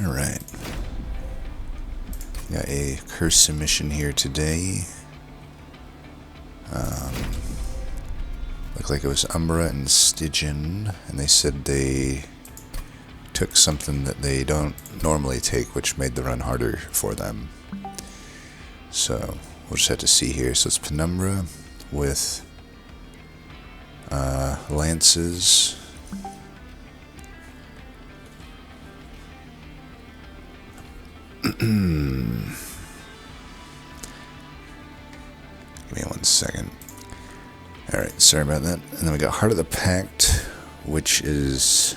Alright. Got a curse submission here today. Looked like it was Umbra and Stygian, and they said they took something that they don't normally take, which made the run harder for them. So, we'll just have to see here. So it's Penumbra with lances. Give me 1 second. Alright, sorry about that. And then we got Heart of the Pact, which is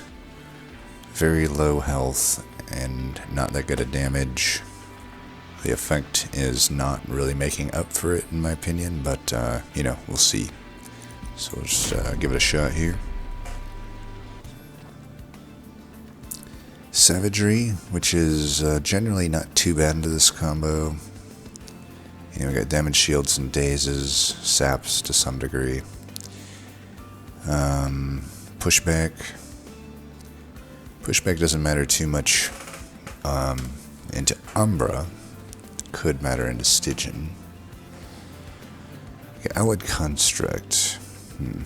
very low health and not that good at damage. The effect is not really making up for it, in my opinion, but, you know, we'll see. So we'll just give it a shot here. Savagery, which is generally not too bad into this combo. You know, we got damage shields and dazes, saps to some degree. Pushback. Pushback doesn't matter too much into Umbra. Could matter into Stygian. Okay, Allied Construct. And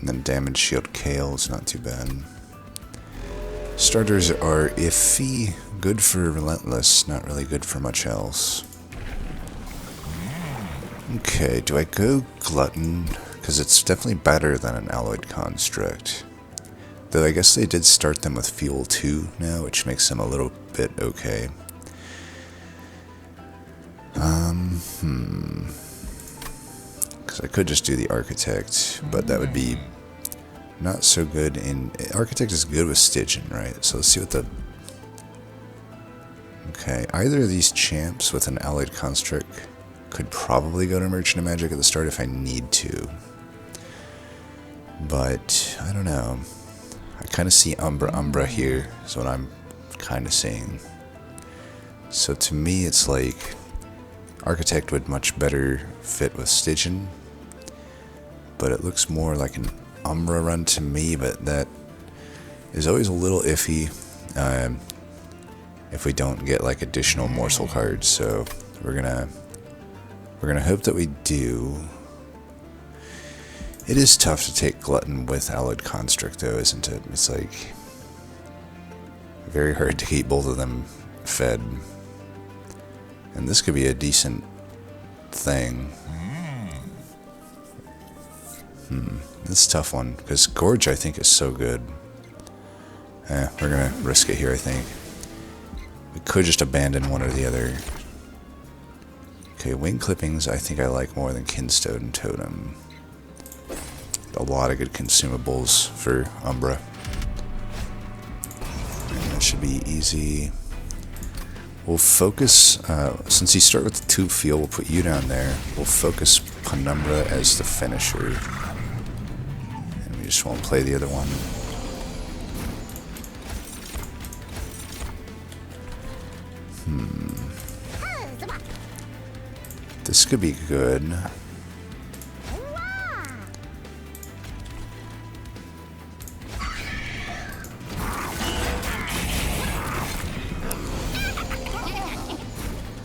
then damage shield Kale is not too bad. Starters are iffy, good for Relentless, not really good for much else. Okay, do I go Glutton? Because it's definitely better than an Alloyed Construct. Though I guess they did start them with Fuel 2 now, which makes them a little bit okay. Because I could just do the Architect, but that would be not so good in... Architect is good with Stygian, right? So let's see what the... Okay, either of these champs with an Allied Construct could probably go to Merchant of Magic at the start if I need to. But, I don't know. I kind of see Umbra here, is what I'm kind of seeing. So to me, it's like... Architect would much better fit with Stygian. But it looks more like an Umbra run to me, but that is always a little iffy if we don't get like additional morsel cards. So we're gonna hope that we do. It is tough to take Glutton with Allied Construct though, isn't it? It's like very hard to keep both of them fed, and this could be a decent thing. It's a tough one, because Gorge, I think, is so good. We're going to risk it here, I think. We could just abandon one or the other. Okay, Wing Clippings I think I like more than Kinstone Totem. A lot of good consumables for Umbra. And that should be easy. We'll focus, since you start with the 2 field, we'll put you down there. We'll focus Penumbra as the finisher. Just won't play the other one. This could be good.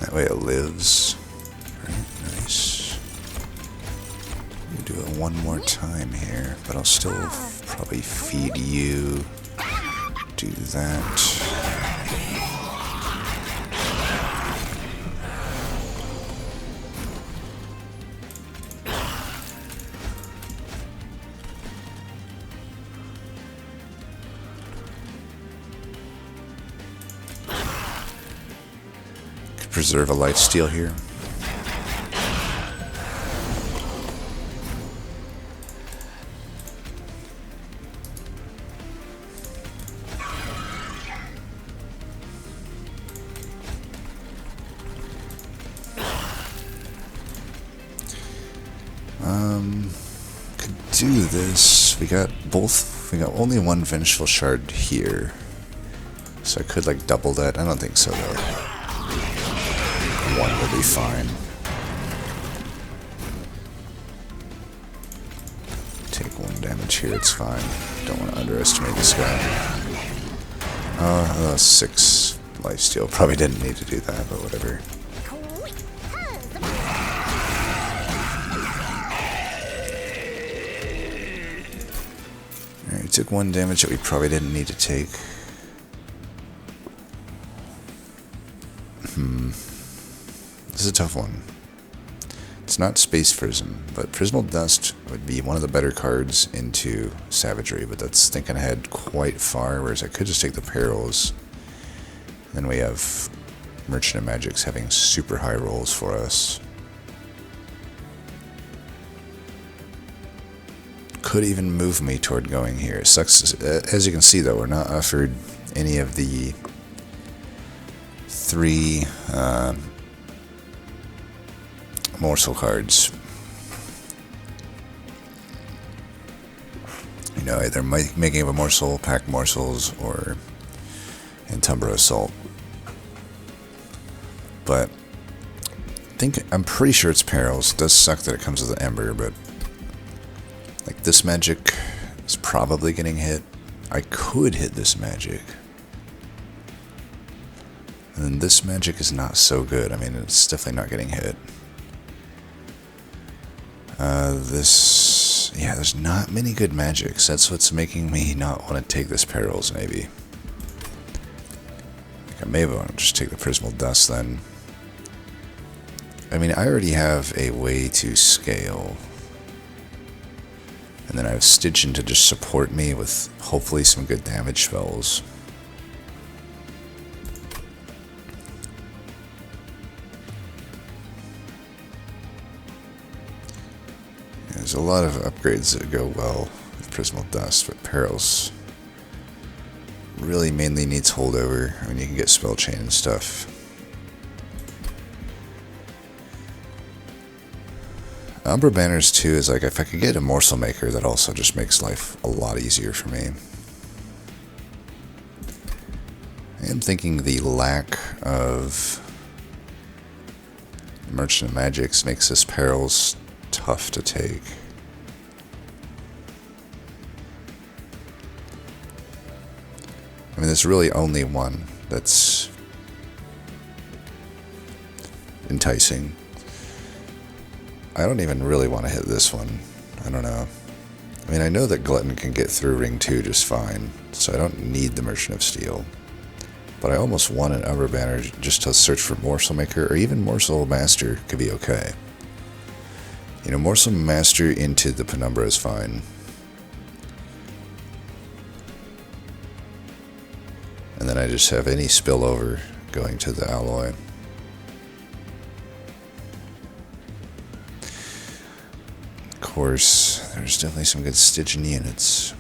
That way it lives. Right, nice. Do it one more time here, but I'll still probably feed you. Do that. Could preserve a lifesteal here. Could do this. We got only one Vengeful Shard here. So I could like double that. I don't think so though. One will be fine. Take 1 damage here, it's fine. Don't want to underestimate this guy. 6 lifesteal. Probably didn't need to do that, but whatever. Alright, we took 1 damage that we probably didn't need to take. This is a tough one. It's not Space Prism, but Prismal Dust would be one of the better cards into Savagery, but that's thinking ahead quite far, whereas I could just take the Perils. Then we have Merchant of Magics having super high rolls for us. Could even move me toward going here. It sucks. As you can see, though, we're not offered any of the 3 morsel cards. You know, either making of a morsel, pack morsels, or Penumbra Assault. But I'm pretty sure it's Perils. It does suck that it comes with an Ember, but like this magic is probably getting hit. I could hit this magic. And then this magic is not so good. I mean, it's definitely not getting hit. Yeah, there's not many good magics. That's what's making me not want to take this Perils, maybe. Like I may want to just take the Prismal Dust then. I mean, I already have a way to scale. And then I have Stygian to just support me with hopefully some good damage spells. There's a lot of upgrades that go well with Prismal Dust, but Perils really mainly needs holdover. I mean, you can get Spell Chain and stuff. Umbra Banners too is like, if I could get a Morsel Maker, that also just makes life a lot easier for me. I am thinking the lack of Merchant of Magics makes this Perils tough to take. I mean, there's really only one that's enticing. I don't even really want to hit this one. I don't know. I mean, I know that Glutton can get through Ring 2 just fine, so I don't need the Merchant of Steel. But I almost want an Umbra Banner just to search for Morsel Maker, or even Morsel Master could be okay. You know, Morsel Master into the Penumbra is fine. And then I just have any spillover going to the Alloy. Of course, there's definitely some good Stygian units.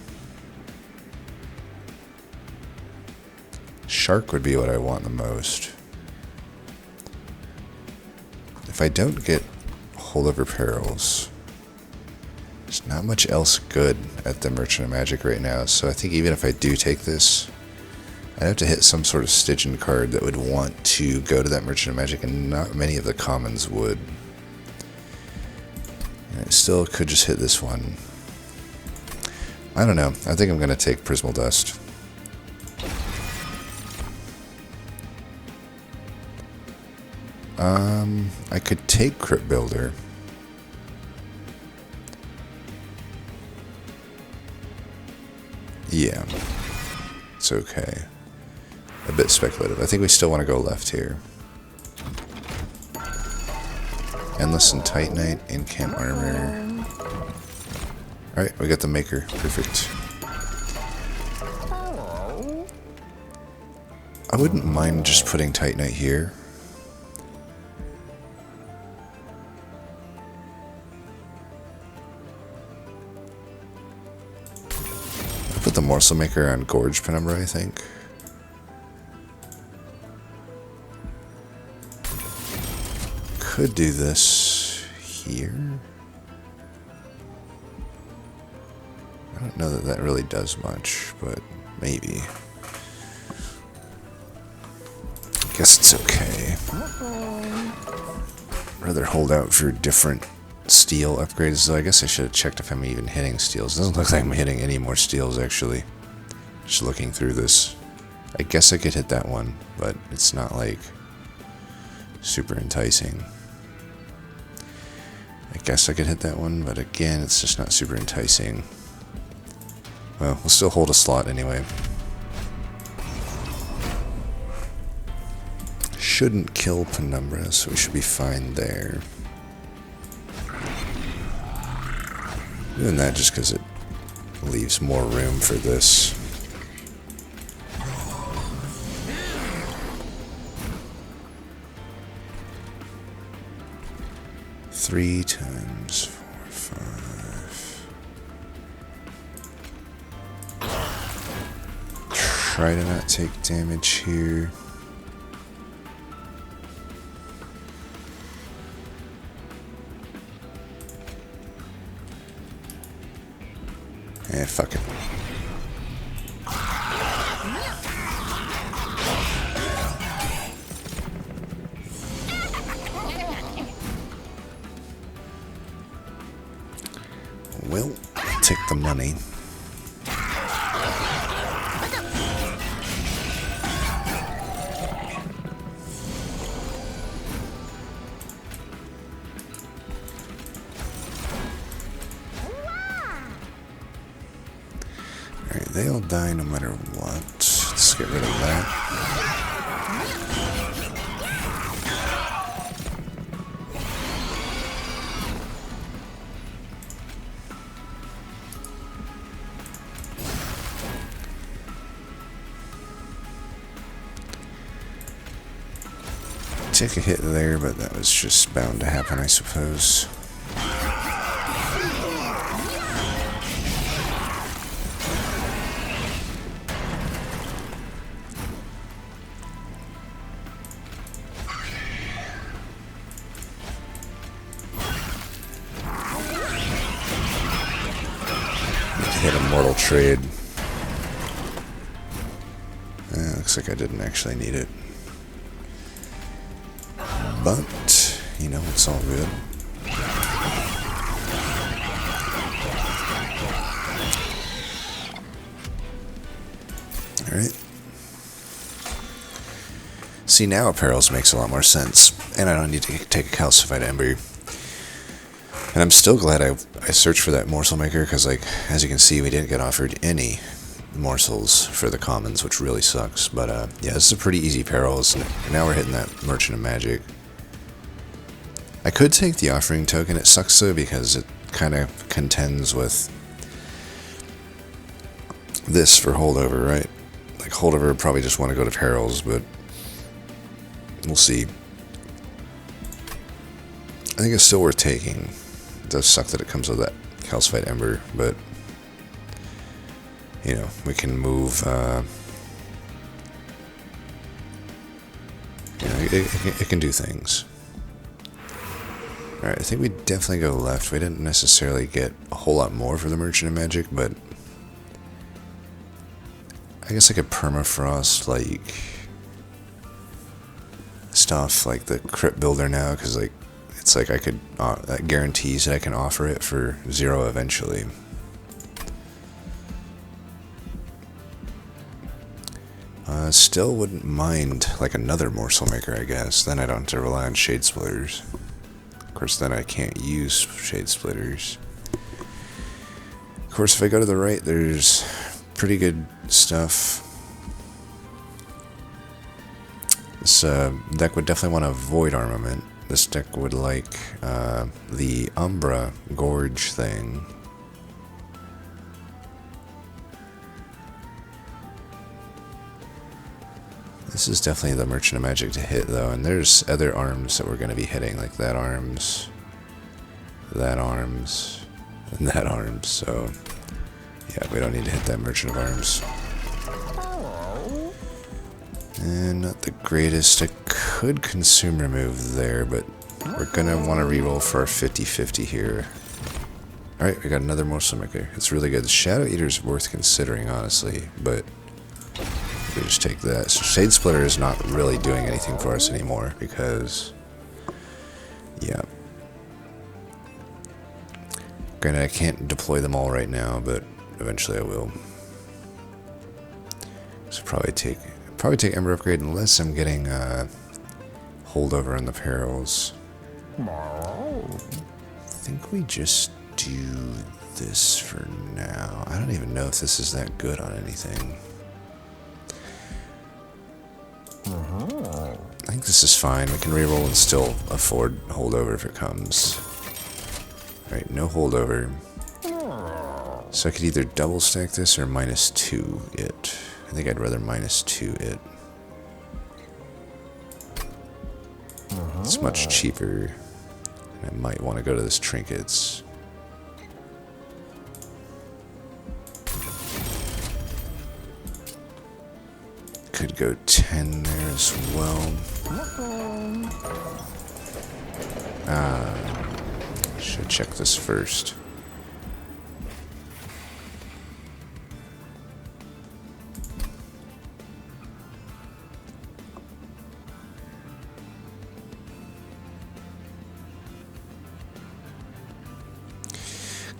Shark would be what I want the most. If I don't get Holdover Perils, there's not much else good at the Merchant of Magic right now, so I think even if I do take this, I'd have to hit some sort of Stygian card that would want to go to that Merchant of Magic, and not many of the commons would. And I still could just hit this one. I don't know. I think I'm going to take Prismal Dust. I could take Crypt Builder. Yeah. It's okay. A bit speculative. I think we still want to go left here. Endless and Titanite, Incant Armor. Alright, we got the Maker. Perfect. I wouldn't mind just putting Titanite here. Put the Morsel Maker on Gorge Penumbra, I think. Could do this here. I don't know that that really does much, but maybe. I guess it's okay. Rather hold out for different steel upgrades, though. I guess I should have checked if I'm even hitting steels. It doesn't look like I'm hitting any more steels, actually. Just looking through this. I guess I could hit that one, but it's not like super enticing. I guess I could hit that one, but again, it's just not super enticing. Well, we'll still hold a slot anyway. Shouldn't kill Penumbra, so we should be fine there. Doing that just because it leaves more room for this. Three times 4, 5. Try to not take damage here. Fuck it. Well, take the money. Alright, they'll die no matter what. Let's get rid of that. Take a hit there, but that was just bound to happen, I suppose. Hit a mortal trade. Looks like I didn't actually need it. But, you know, it's all good. Alright. See, now Apparels makes a lot more sense. And I don't need to take a calcified ember. And I'm still glad I searched for that morsel maker, because, like, as you can see, we didn't get offered any morsels for the commons, which really sucks. But, yeah, this is a pretty easy Perils. Now we're hitting that Merchant of Magic. I could take the offering token. It sucks though because it kind of contends with this for holdover, right? Like holdover would probably just want to go to Perils, but we'll see. I think it's still worth taking. It does suck that it comes with that calcified ember, but you know, we can move. You know, it can do things. Alright, I think we definitely go left. We didn't necessarily get a whole lot more for the Merchant of Magic, but I guess I could permafrost, like, stuff like the Crypt Builder now, because, like, it's like I could, that guarantees that I can offer it for 0 eventually. Still wouldn't mind, like, another Morsel Maker, I guess. Then I don't have to rely on Shade Splitters. Of course, then I can't use Shade Splitters. Of course, if I go to the right, there's pretty good stuff. This deck would definitely want a Void Armament. This deck would like the Umbra Gorge thing. This is definitely the Merchant of Magic to hit, though, and there's other arms that we're going to be hitting, like that arms, and that arms, so yeah, we don't need to hit that Merchant of Arms. And not the greatest. I could consume remove there, but we're going to want to reroll for our 50-50 here. Alright, we got another Morsel Maker. It's really good. The Shadow Eater's worth considering, honestly, but we just take that. So Shade Splitter is not really doing anything for us anymore because, yeah. Granted, I can't deploy them all right now, but eventually I will. So probably take probably take Ember Upgrade unless I'm getting holdover on the perils. I think we just do this for now. I don't even know if this is that good on anything. I think this is fine. We can reroll and still afford holdover if it comes. Alright, no holdover. So I could either double stack this or -2 it. I think I'd rather -2 it. It's much cheaper. I might want to go to this trinkets. Could go 10 there as well. Should check this first.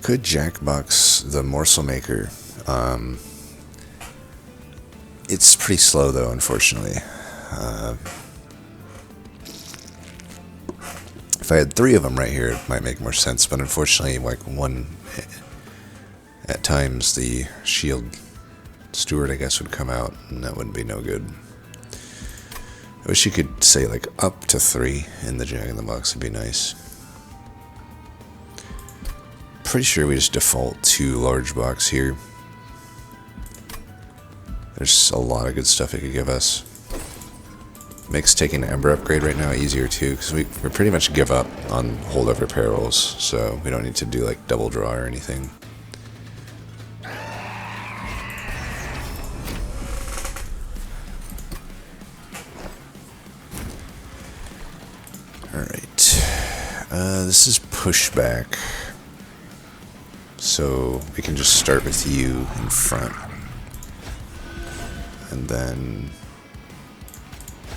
Could Jackbox the morsel maker. It's pretty slow though, unfortunately. If I had 3 of them right here, it might make more sense, but unfortunately, like one, at times the shield steward, I guess, would come out, and that wouldn't be no good. I wish you could say like up to 3 in the Jack-in-the-Box, would be nice. Pretty sure we just default to large box here. There's a lot of good stuff it could give us. Makes taking an Ember Upgrade right now easier too, because we pretty much give up on holdover perils, so we don't need to do like double draw or anything. Alright. This is pushback. So we can just start with you in front. And then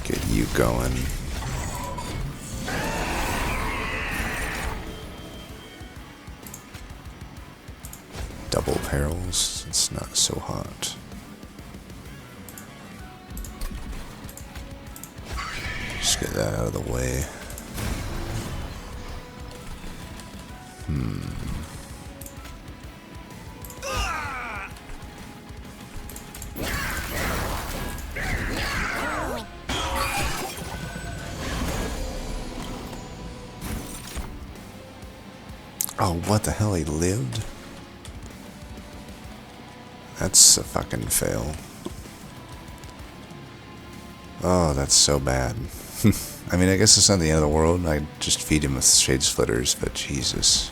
get you going. Double perils, it's not so hot. Just get that out of the way. Oh, what the hell, he lived? That's a fucking fail. Oh, that's so bad. I mean, I guess it's not the end of the world. I just feed him with Shade Splitters, but Jesus.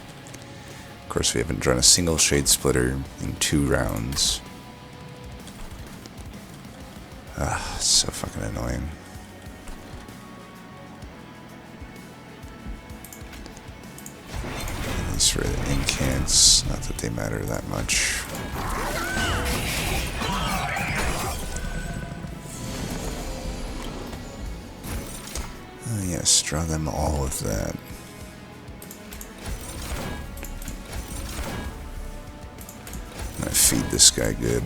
Of course, we haven't drawn a single Shade Splitter in 2 rounds. Ah, it's so fucking annoying. These for the incants, not that they matter that much. Yes, draw them all with that. I'm gonna feed this guy good.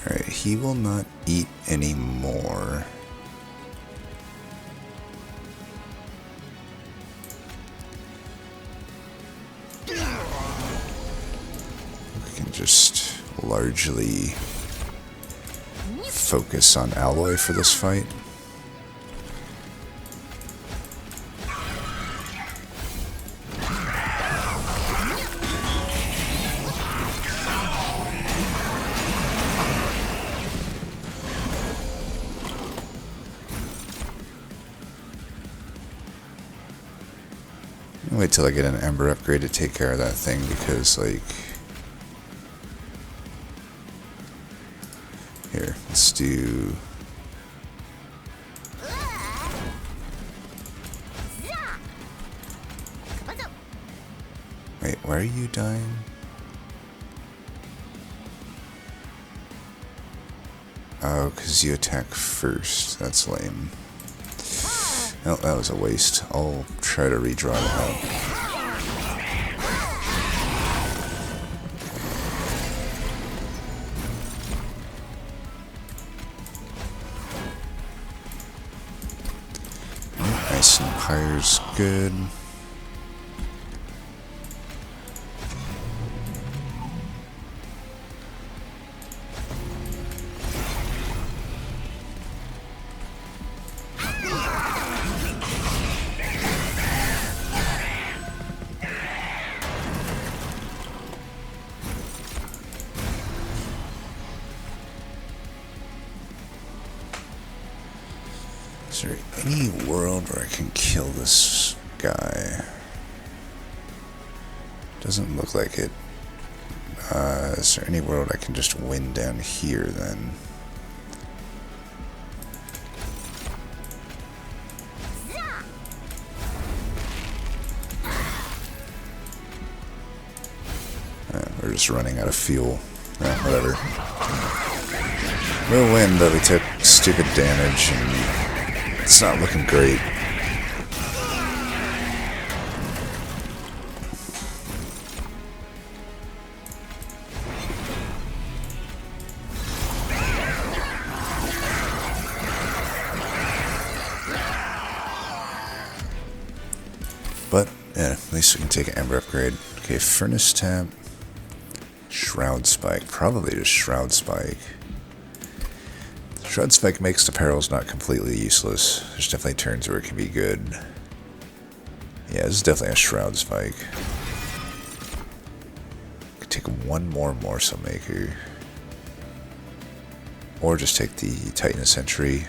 Alright, he will not eat anymore. We can just largely focus on Alloy for this fight. Wait till I get an Ember Upgrade to take care of that thing, because, like... Here, let's do... Wait, why are you dying? Oh, because you attack first. That's lame. Oh, that was a waste. I'll try to redraw that. Nice, Empire's good. Is there any world where I can kill this guy? Doesn't look like it. Is there any world I can just win down here then? We're just running out of fuel. Whatever. We'll win, but we took stupid damage and it's not looking great. But, yeah, at least we can take an Ember upgrade. Okay, Furnace Tap. Shroud Spike. Probably just Shroud Spike. Shroud Spike makes the perils not completely useless. There's definitely turns where it can be good. Yeah, this is definitely a Shroud Spike. Could take one more Morsel Maker. Or just take the Titan Sentry.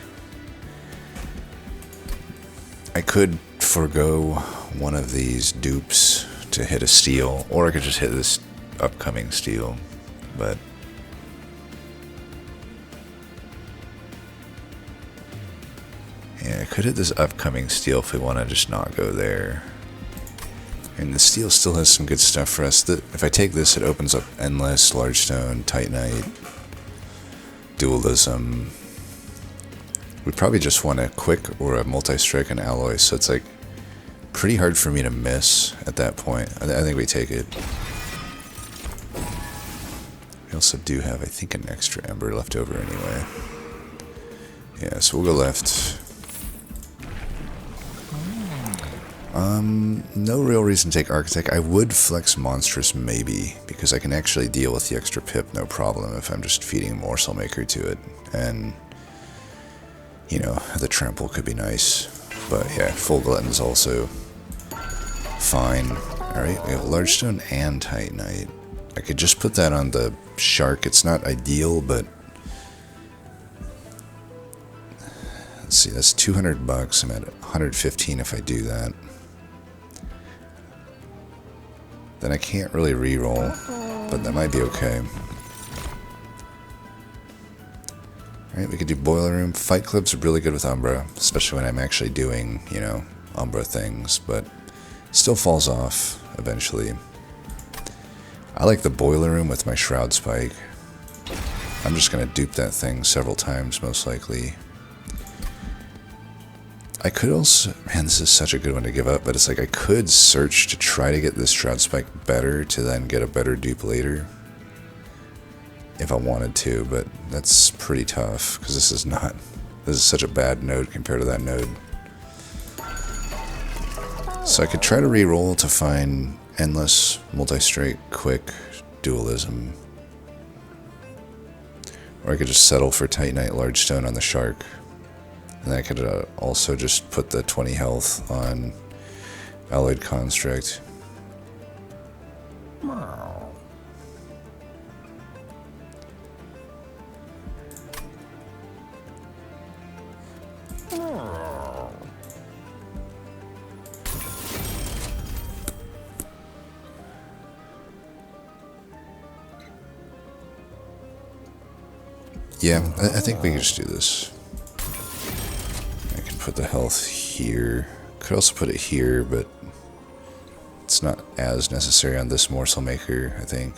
I could forego one of these dupes to hit a steal, or I could just hit this upcoming steal, but yeah, I could hit this upcoming steal if we want to just not go there. And the steal still has some good stuff for us. If I take this, it opens up Endless, Large Stone, Titanite, Dualism. We probably just want a quick or a multi-strike and alloy, so it's like pretty hard for me to miss at that point. I think we take it. We also do have, I think, an extra Ember left over anyway. Yeah, so we'll go left. No real reason to take Architect. I would flex Monstrous maybe, because I can actually deal with the extra pip no problem if I'm just feeding Morsel Maker to it. And, you know, the Trample could be nice. But yeah, Full Glutton's also fine. Alright, we have Large Stone and Titanite. I could just put that on the Shark. It's not ideal, but let's see, that's 200 bucks. I'm at 115 if I do that. Then I can't really reroll, but that might be okay. Alright, we could do Boiler Room. Fight Club's really good with Umbra, especially when I'm actually doing, you know, Umbra things, but still falls off eventually. I like the Boiler Room with my Shroud Spike. I'm just going to dupe that thing several times, most likely. I could also... Man, this is such a good one to give up, but it's like I could search to try to get this Shroud Spike better to then get a better dupe later. If I wanted to, but that's pretty tough, because this is not... This is such a bad node compared to that node. So I could try to reroll to find Endless, Multi-Strike, Quick, Dualism. Or I could just settle for Titanite, Large Stone on the Shark. And then I could also just put the 20 health on Alloyed Construct. Yeah, I think we can just do this. I can put the health here. Could also put it here, but it's not as necessary on this Morsel Maker, I think.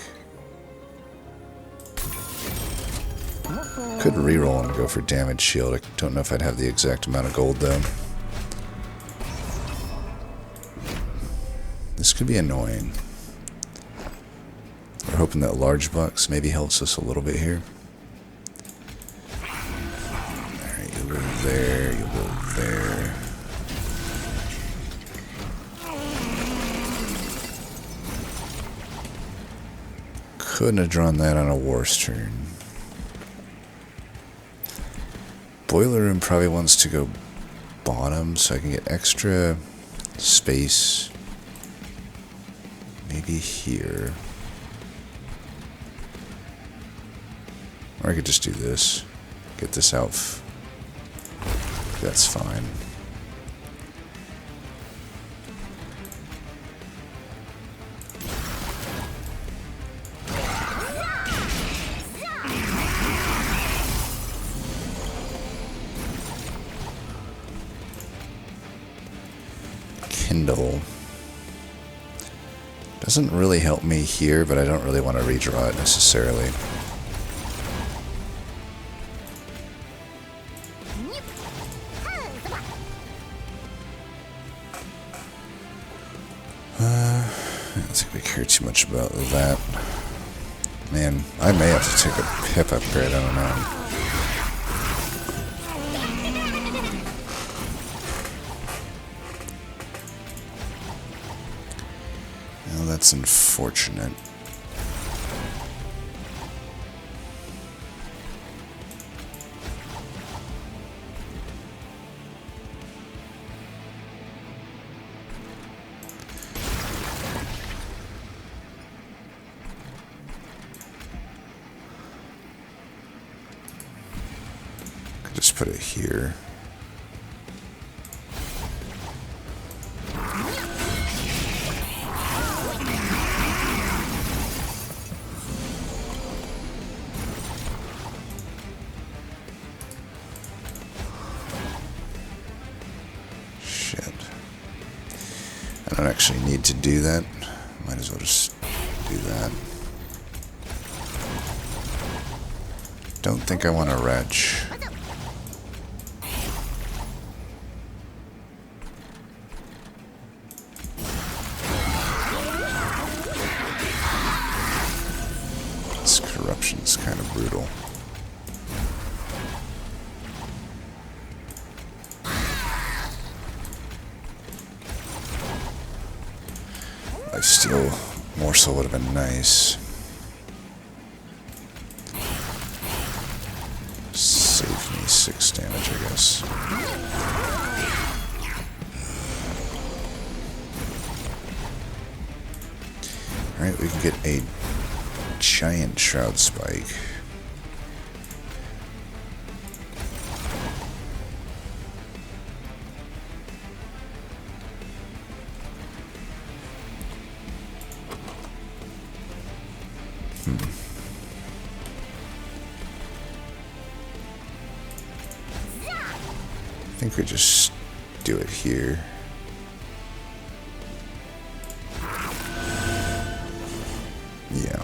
Could reroll and go for damage shield. I don't know if I'd have the exact amount of gold though. This could be annoying. We're hoping that large box maybe helps us a little bit here. Alright, you'll go there, you'll go there. Couldn't have drawn that on a War's turn. Boiler room probably wants to go bottom so I can get extra space. Maybe here. Or I could just do this. Get this out. That's fine. Kindle. Doesn't really help me here, but I don't really want to redraw it necessarily. I don't think we care too much about that. Man, I may have to take a pip upgrade, I don't know. Well, that's unfortunate. Just put it here. Shit. I don't actually need to do that. Might as well just do that. Don't think I want to retch. Corruption's kind of brutal. Lifesteal morsel would have been nice. Save me 6 damage, I guess. Alright, we can get a giant shroud spike. I think we just do it here. Yeah.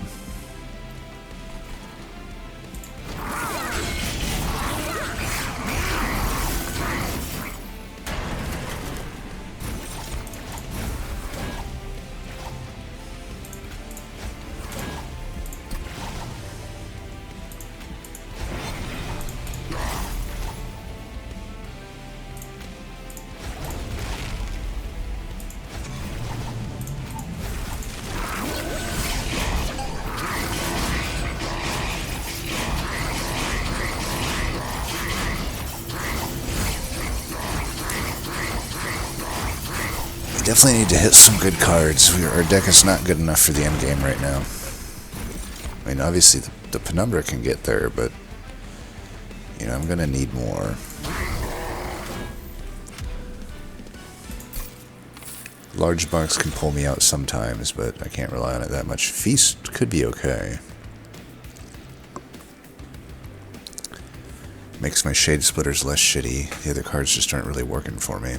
Definitely need to hit some good cards. Our deck is not good enough for the end game right now. I mean, obviously the Penumbra can get there, but you know, I'm gonna need more. Large box can pull me out sometimes, but I can't rely on it that much. Feast could be okay. Makes my Shade Splitters less shitty. The other cards just aren't really working for me.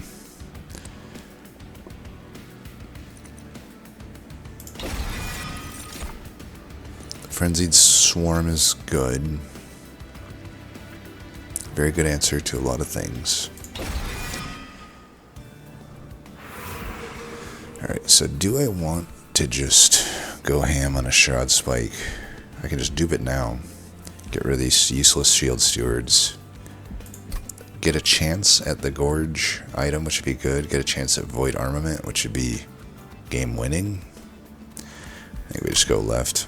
Frenzied Swarm is good. Very good answer to a lot of things. Alright, so do I want to just go ham on a Shroud Spike? I can just dupe it now. Get rid of these useless shield stewards. Get a chance at the Gorge item, which would be good. Get a chance at Void Armament, which would be game winning. I think we just go left.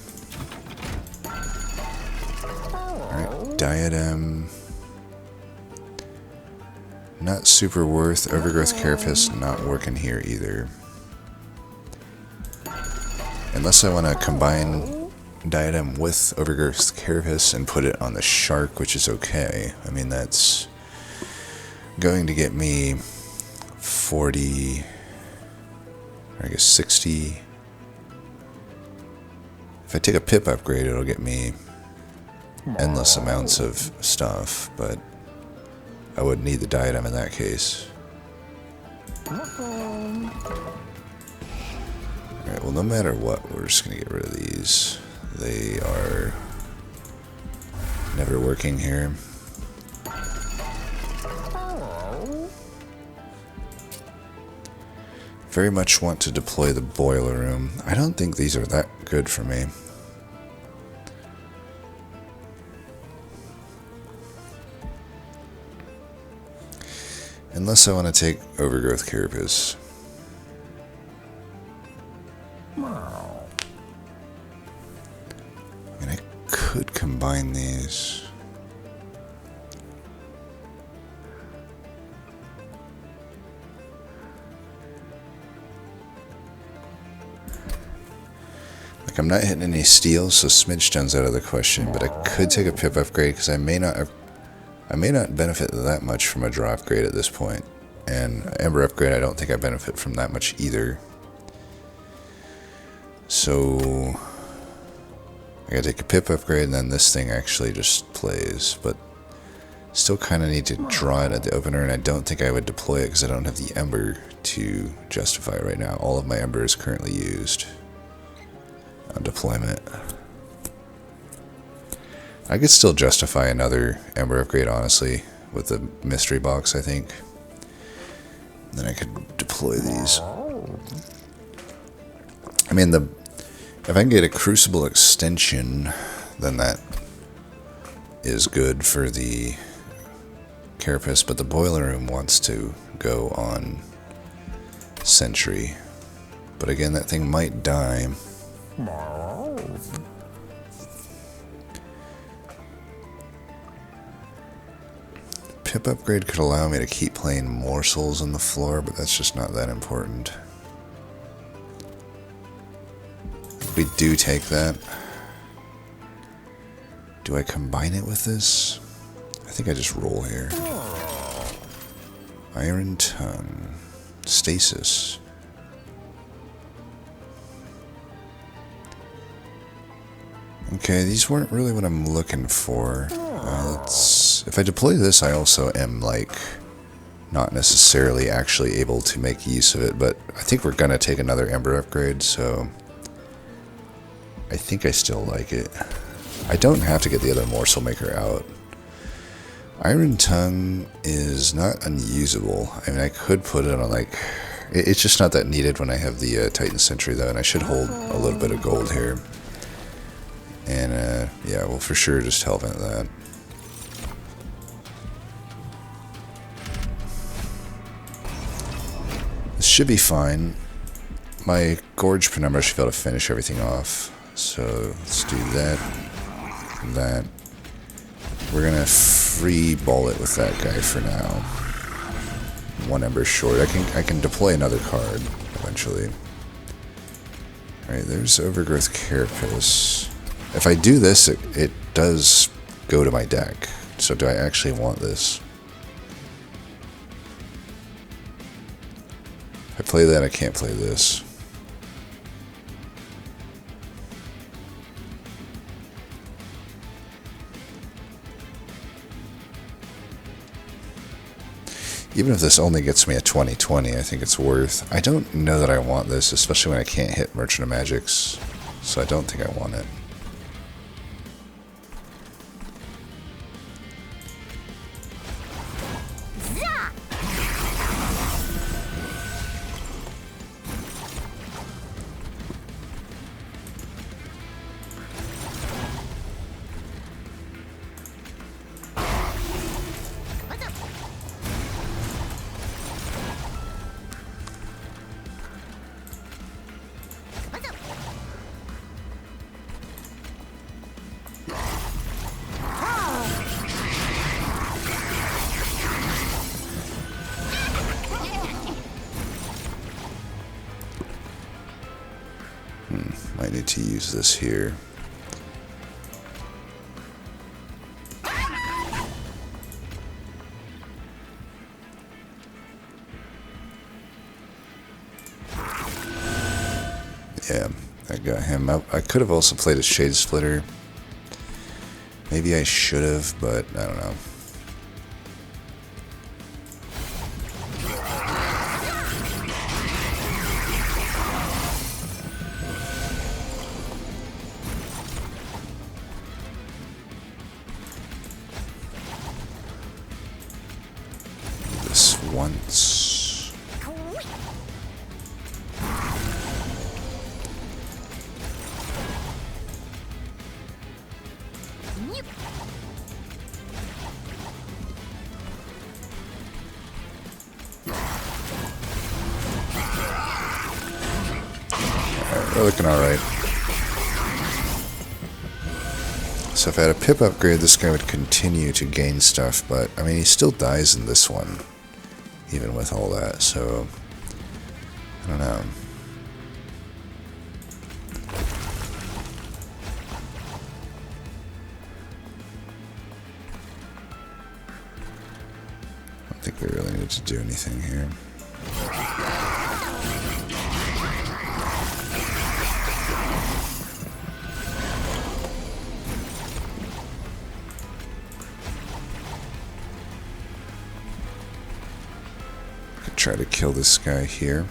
Alright, Diadem. Not super worth. Overgrowth Carapace not working here either. Unless I want to combine Diadem with Overgrowth Carapace and put it on the Shark, which is okay. I mean, that's going to get me 40, or I guess 60. If I take a pip upgrade, it'll get me endless amounts of stuff, but I would need the Diadem in that case. Alright, well, no matter what, we're just going to get rid of these. They are never working here. Very much want to deploy the Boiler Room. I don't think these are that good for me. Unless I want to take Overgrowth Carapace. I mean, I could combine these. Like, I'm not hitting any steals, so Smidge Stone's out of the question, but I could take a pip upgrade because I may not benefit that much from a draw upgrade at this point. And Ember upgrade, I don't think I benefit from that much either. So I gotta take a pip upgrade, and then this thing actually just plays. But still kind of need to draw it at the opener, and I don't think I would deploy it because I don't have the Ember to justify it right now. All of my Ember is currently used on deployment. I could still justify another Ember upgrade, honestly, with the mystery box, I think. Then I could deploy these. I mean, if I can get a Crucible extension, then that is good for the Carapace, but the Boiler Room wants to go on Sentry. But again, that thing might die. Pip upgrade could allow me to keep playing morsels on the floor, but that's just not that important. We do take that. Do I combine it with this? I think I just roll here. Iron Tongue. Stasis. Okay, these weren't really what I'm looking for. If I deploy this, I also am, like, not necessarily actually able to make use of it, but I think we're going to take another Ember upgrade, so I think I still like it. I don't have to get the other Morsel Maker out. Iron Tongue is not unusable. I mean, I could put it on, like... It's just not that needed when I have the Titan Sentry, though, and I should hold a little bit of gold here. And, yeah, we'll for sure just Hellvent that. This should be fine. My Gorge Penumbra should be able to finish everything off. So, let's do that. That. We're gonna free ball it with that guy for now. One Ember short. I can deploy another card eventually. Alright, there's Overgrowth Carapace. If I do this, it does go to my deck. So do I actually want this? If I play that, I can't play this. Even if this only gets me a 20/20, I think it's worth. I don't know that I want this, especially when I can't hit Merchant of Magics. So I don't think I want it. Might need to use this here. Yeah, I got him. I could have also played a Shade Splitter. Maybe I should have, but I don't know. This once. We're looking alright. So if I had a pip upgrade, this guy would continue to gain stuff, but, I mean, he still dies in this one, even with all that, so, I don't know. I don't think we really need to do anything here. Try to kill this guy here.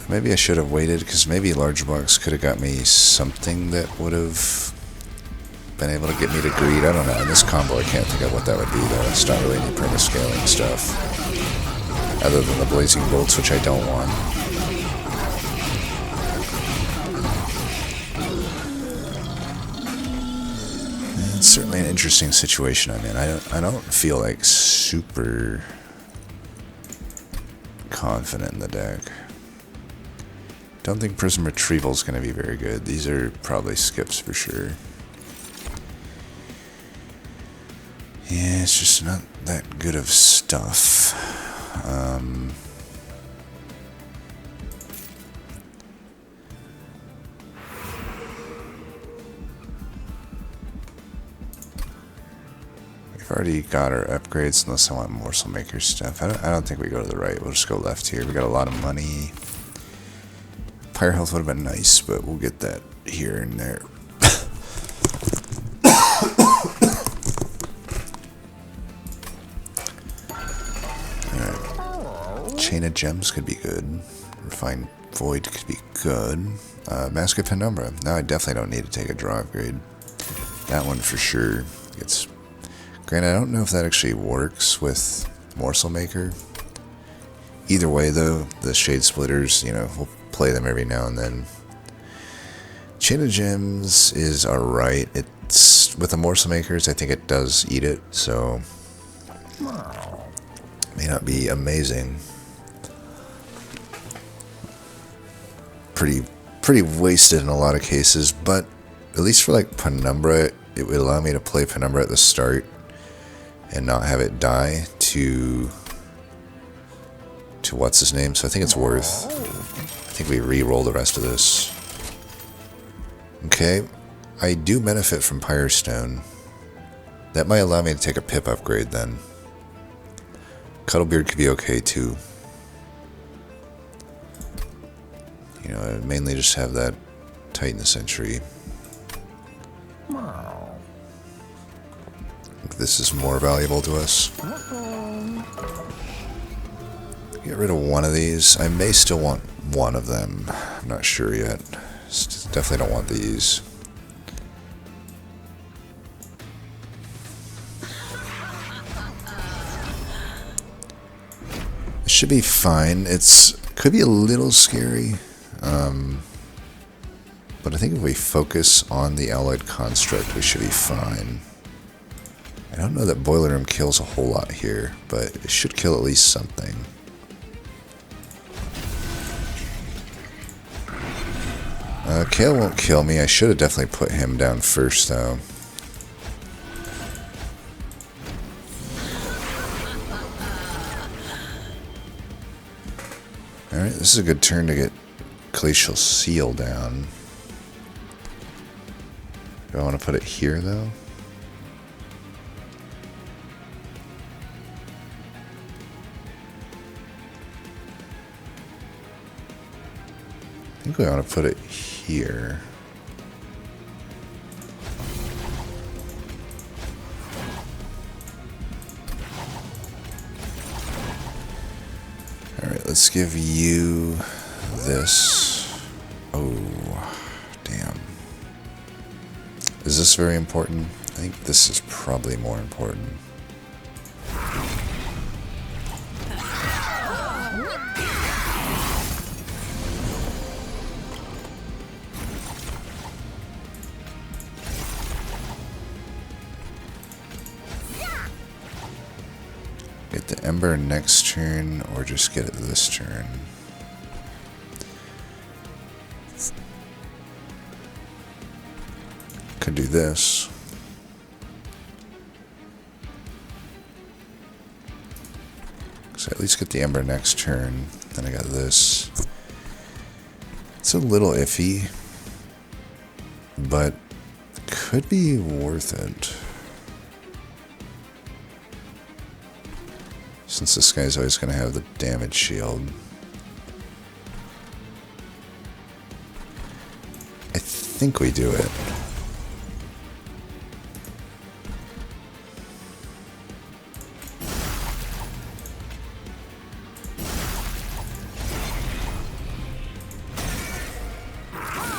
Maybe I should have waited, because maybe large box could have got me something that would have been able to get me to greed. I don't know. In this combo, I can't think of what that would be, though. It's not really any perma-scaling stuff. Other than the blazing bolts, which I don't want. It's certainly an interesting situation I'm in. I don't feel like super confident in the deck. Don't think Prism Retrieval is going to be very good. These are probably skips for sure. Yeah, it's just not that good of stuff. We've already got our upgrades, unless I want Morsel Maker stuff. I don't think we go to the right. We'll just go left here. We got a lot of money. Fire health would have been nice, but we'll get that here and there. Chain of Gems could be good. Refined Void could be good. Mask of Penumbra. Now I definitely don't need to take a draw upgrade. That one for sure. Granted, I don't know if that actually works with Morsel Maker. Either way, though, the Shade Splitters, you know, we'll play them every now and then. Chain of Gems is alright. It's with the Morsel Makers, I think it does eat it, so may not be amazing. Pretty wasted in a lot of cases, but at least for like Penumbra, it would allow me to play Penumbra at the start and not have it die to what's his name, so I think it's worth. I think we re-roll the rest of this. Okay, I do benefit from Pyrestone. That might allow me to take a pip upgrade then. Cuddlebeard could be okay too. You know, I mainly just have that Titan the Sentry. This is more valuable to us. Get rid of one of these. I may still want one of them. I'm not sure yet. Definitely don't want these. It should be fine. Could be a little scary. But I think if we focus on the allied construct, we should be fine. I don't know that Boiler Room kills a whole lot here, but it should kill at least something. Kale won't kill me. I should have definitely put him down first, though. Alright, this is a good turn to get Glacial Seal down. Do I want to put it here, though? I think we want to put it here. Alright, let's give you this. Oh, damn. Is this very important? I think this is probably more important. Get the Ember next turn, or just get it this turn. Could do this. So at least get the Ember next turn. Then I got this. It's a little iffy, but could be worth it. Since this guy's always going to have the damage shield. I think we do it.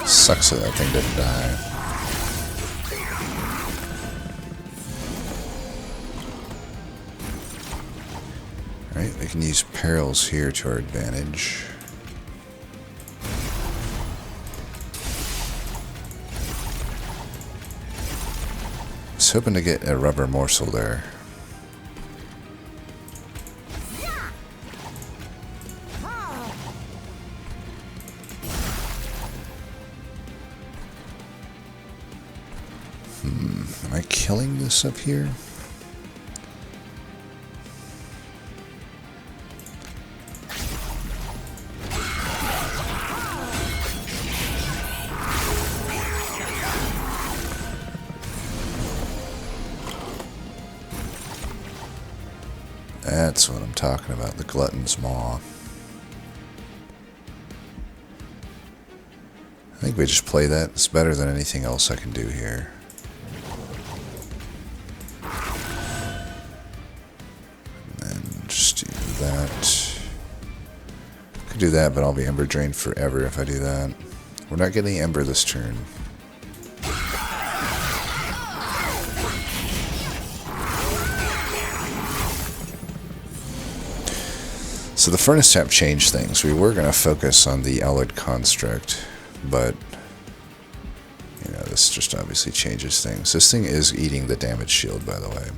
Sucks that that thing didn't die. Alright, we can use perils here to our advantage. I was hoping to get a rubber morsel there. Am I killing this up here? That's what I'm talking about, the Glutton's Maw. I think we just play that. It's better than anything else I can do here. And then just do that. Could do that, but I'll be Ember Drained forever if I do that. We're not getting Ember this turn. So the Furnace Tap changed things. We were going to focus on the Alloyed Construct, but, you know, this just obviously changes things. This thing is eating the damage shield, by the way.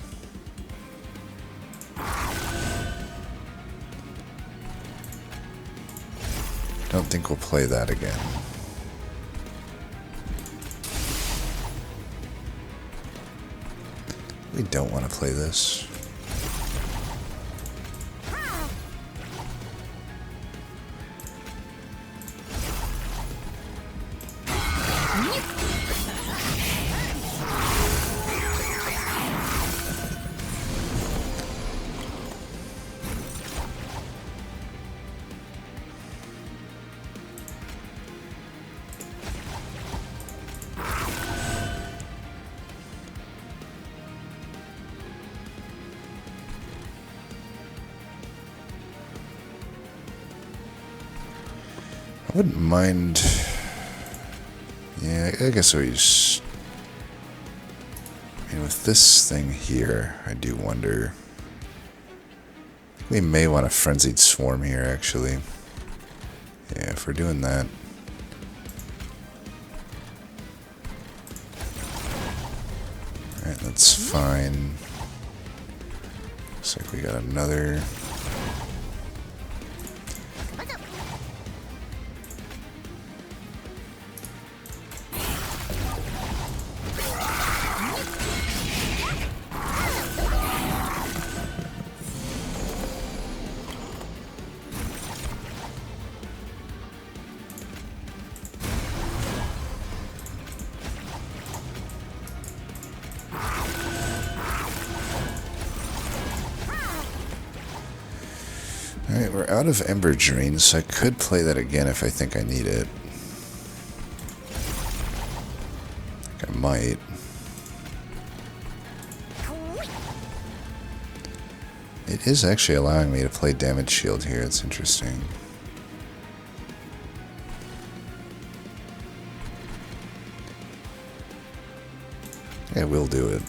Don't think we'll play that again. We don't want to play this. I wouldn't mind. Yeah, I guess we just. I mean, with this thing here, I do wonder. We may want a Frenzied Swarm here, actually. Yeah, if we're doing that. Alright, that's fine. Looks like we got another. we're out of Ember Drain, so I could play that again if I think I need it. I think I might. It is actually allowing me to play Damage Shield here. It's interesting. I will do it.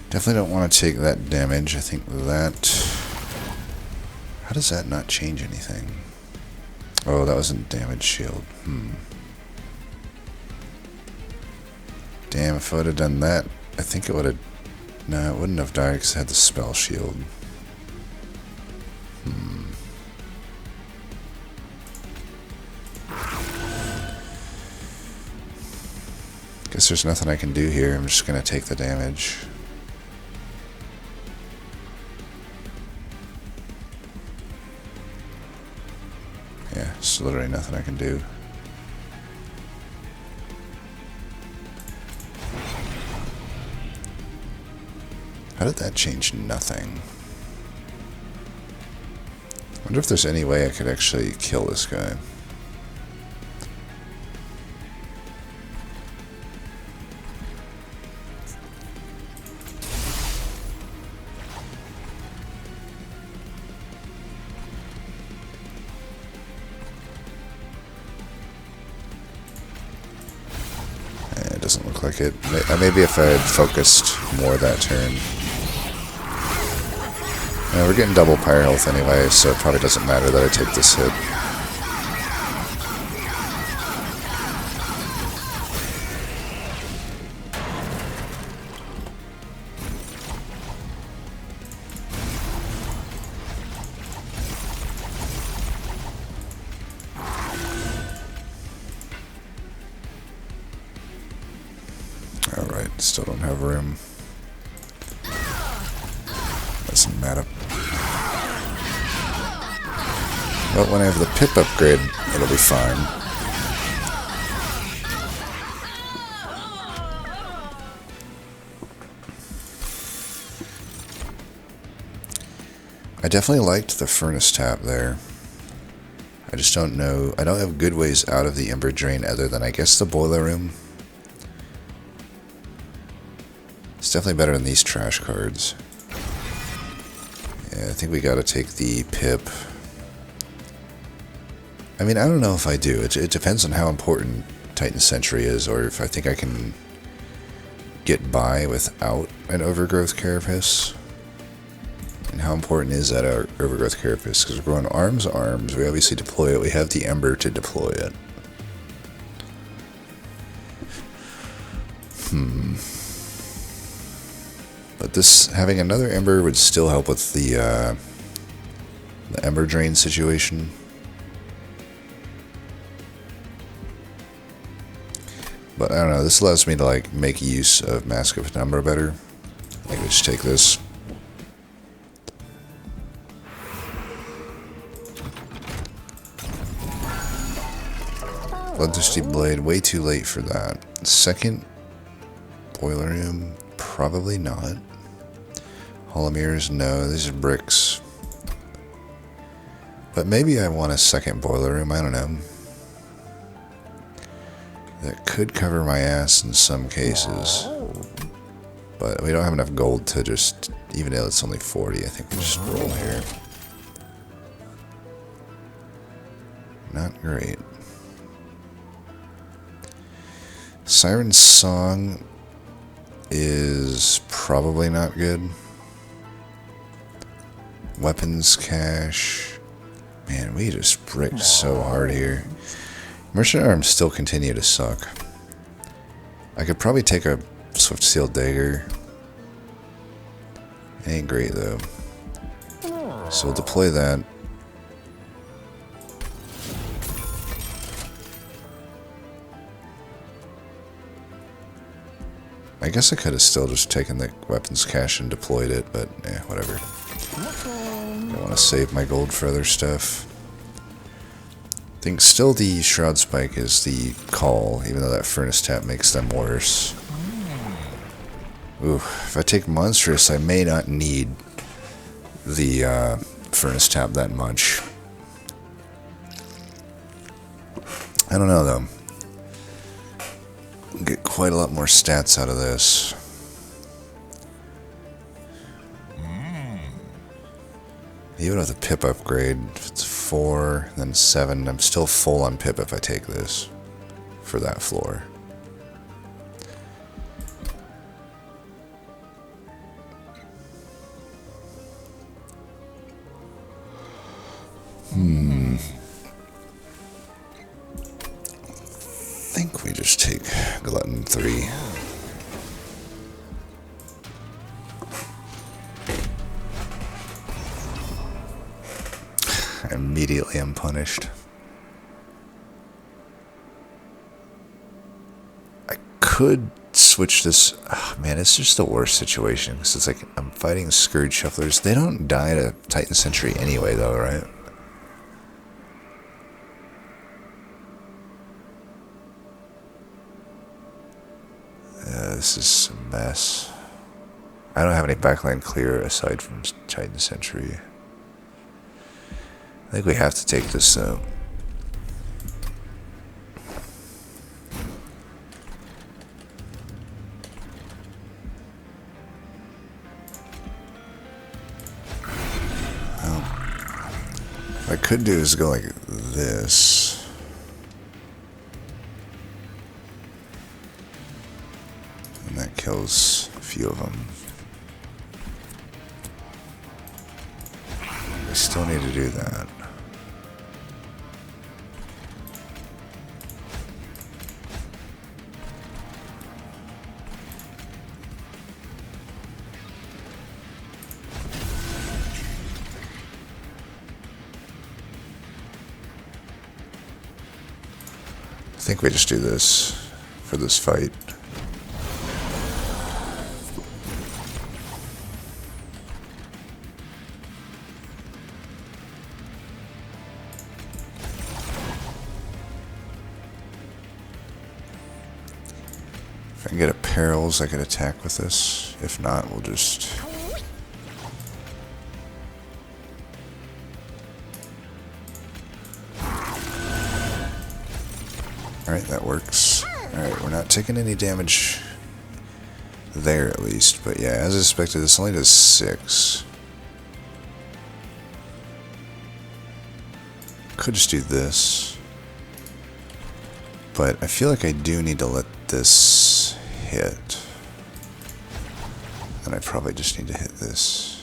Definitely don't want to take that damage. I think that... How does that not change anything? Oh, that wasn't damage shield. Damn, if I would have done that, I think it would have... No, it wouldn't have died because it had the spell shield. Guess there's nothing I can do here. I'm just going to take the damage. Yeah, there's literally nothing I can do. How did that change nothing? I wonder if there's any way I could actually kill this guy. It doesn't look like it. Maybe if I had focused more that turn. Yeah, we're getting double pyre health anyway, so it probably doesn't matter that I take this hit. Alright, still don't have room. Doesn't matter. But when I have the pip upgrade, it'll be fine. I definitely liked the furnace tap there. I just don't know. I don't have good ways out of the Ember Drain other than, I guess, the boiler room. It's definitely better than these trash cards. Yeah, I think we gotta take the pip. I mean, I don't know if I do. It depends on how important Titan Sentry is, or if I think I can get by without an Overgrowth Carapace. And how important is that Overgrowth Carapace? Because we're going arms. We obviously deploy it. We have the Ember to deploy it. But this, having another Ember would still help with the Ember Drain situation. But I don't know, this allows me to like make use of Mask of Penumbra better. I can just take this. Bloodthirsty Blade, way too late for that. Second boiler room, probably not. Hall of Mirrors, no, these are bricks. But maybe I want a second boiler room, I don't know. That could cover my ass in some cases. But we don't have enough gold to just, even though it's only 40, I think we'll just roll here. Not great. Siren's Song is probably not good. Weapons cache. Man, we just bricked so hard here. Merchant Arms still continue to suck. I could probably take a Swift Steel Dagger. Ain't great though. So we'll deploy that. I guess I could have still just taken the weapons cache and deployed it, but whatever. I want to save my gold for other stuff. I think still the Shroud Spike is the call, even though that Furnace Tap makes them worse. Ooh, if I take Monstrous, I may not need the Furnace Tap that much. I don't know though. Get quite a lot more stats out of this. Even with a pip upgrade, if it's 4, then 7, I'm still full on pip if I take this for that floor. I think we just take Glutton 3. I immediately am punished. I could switch this. Oh, man, it's just the worst situation. Because it's like I'm fighting Scourge Shufflers. They don't die to Titan Sentry anyway, though, right? This is a mess. I don't have any backline clear aside from Titan Sentry. I think we have to take this though. What I could do is go like this. And that kills a few of them. I still need to do that. I think we just do this for this fight. If I can get a Perils, I can attack with this. If not, we'll just... Alright, that works. Alright, we're not taking any damage there at least. But yeah, as expected, this only does 6. Could just do this. But I feel like I do need to let this hit. And I probably just need to hit this.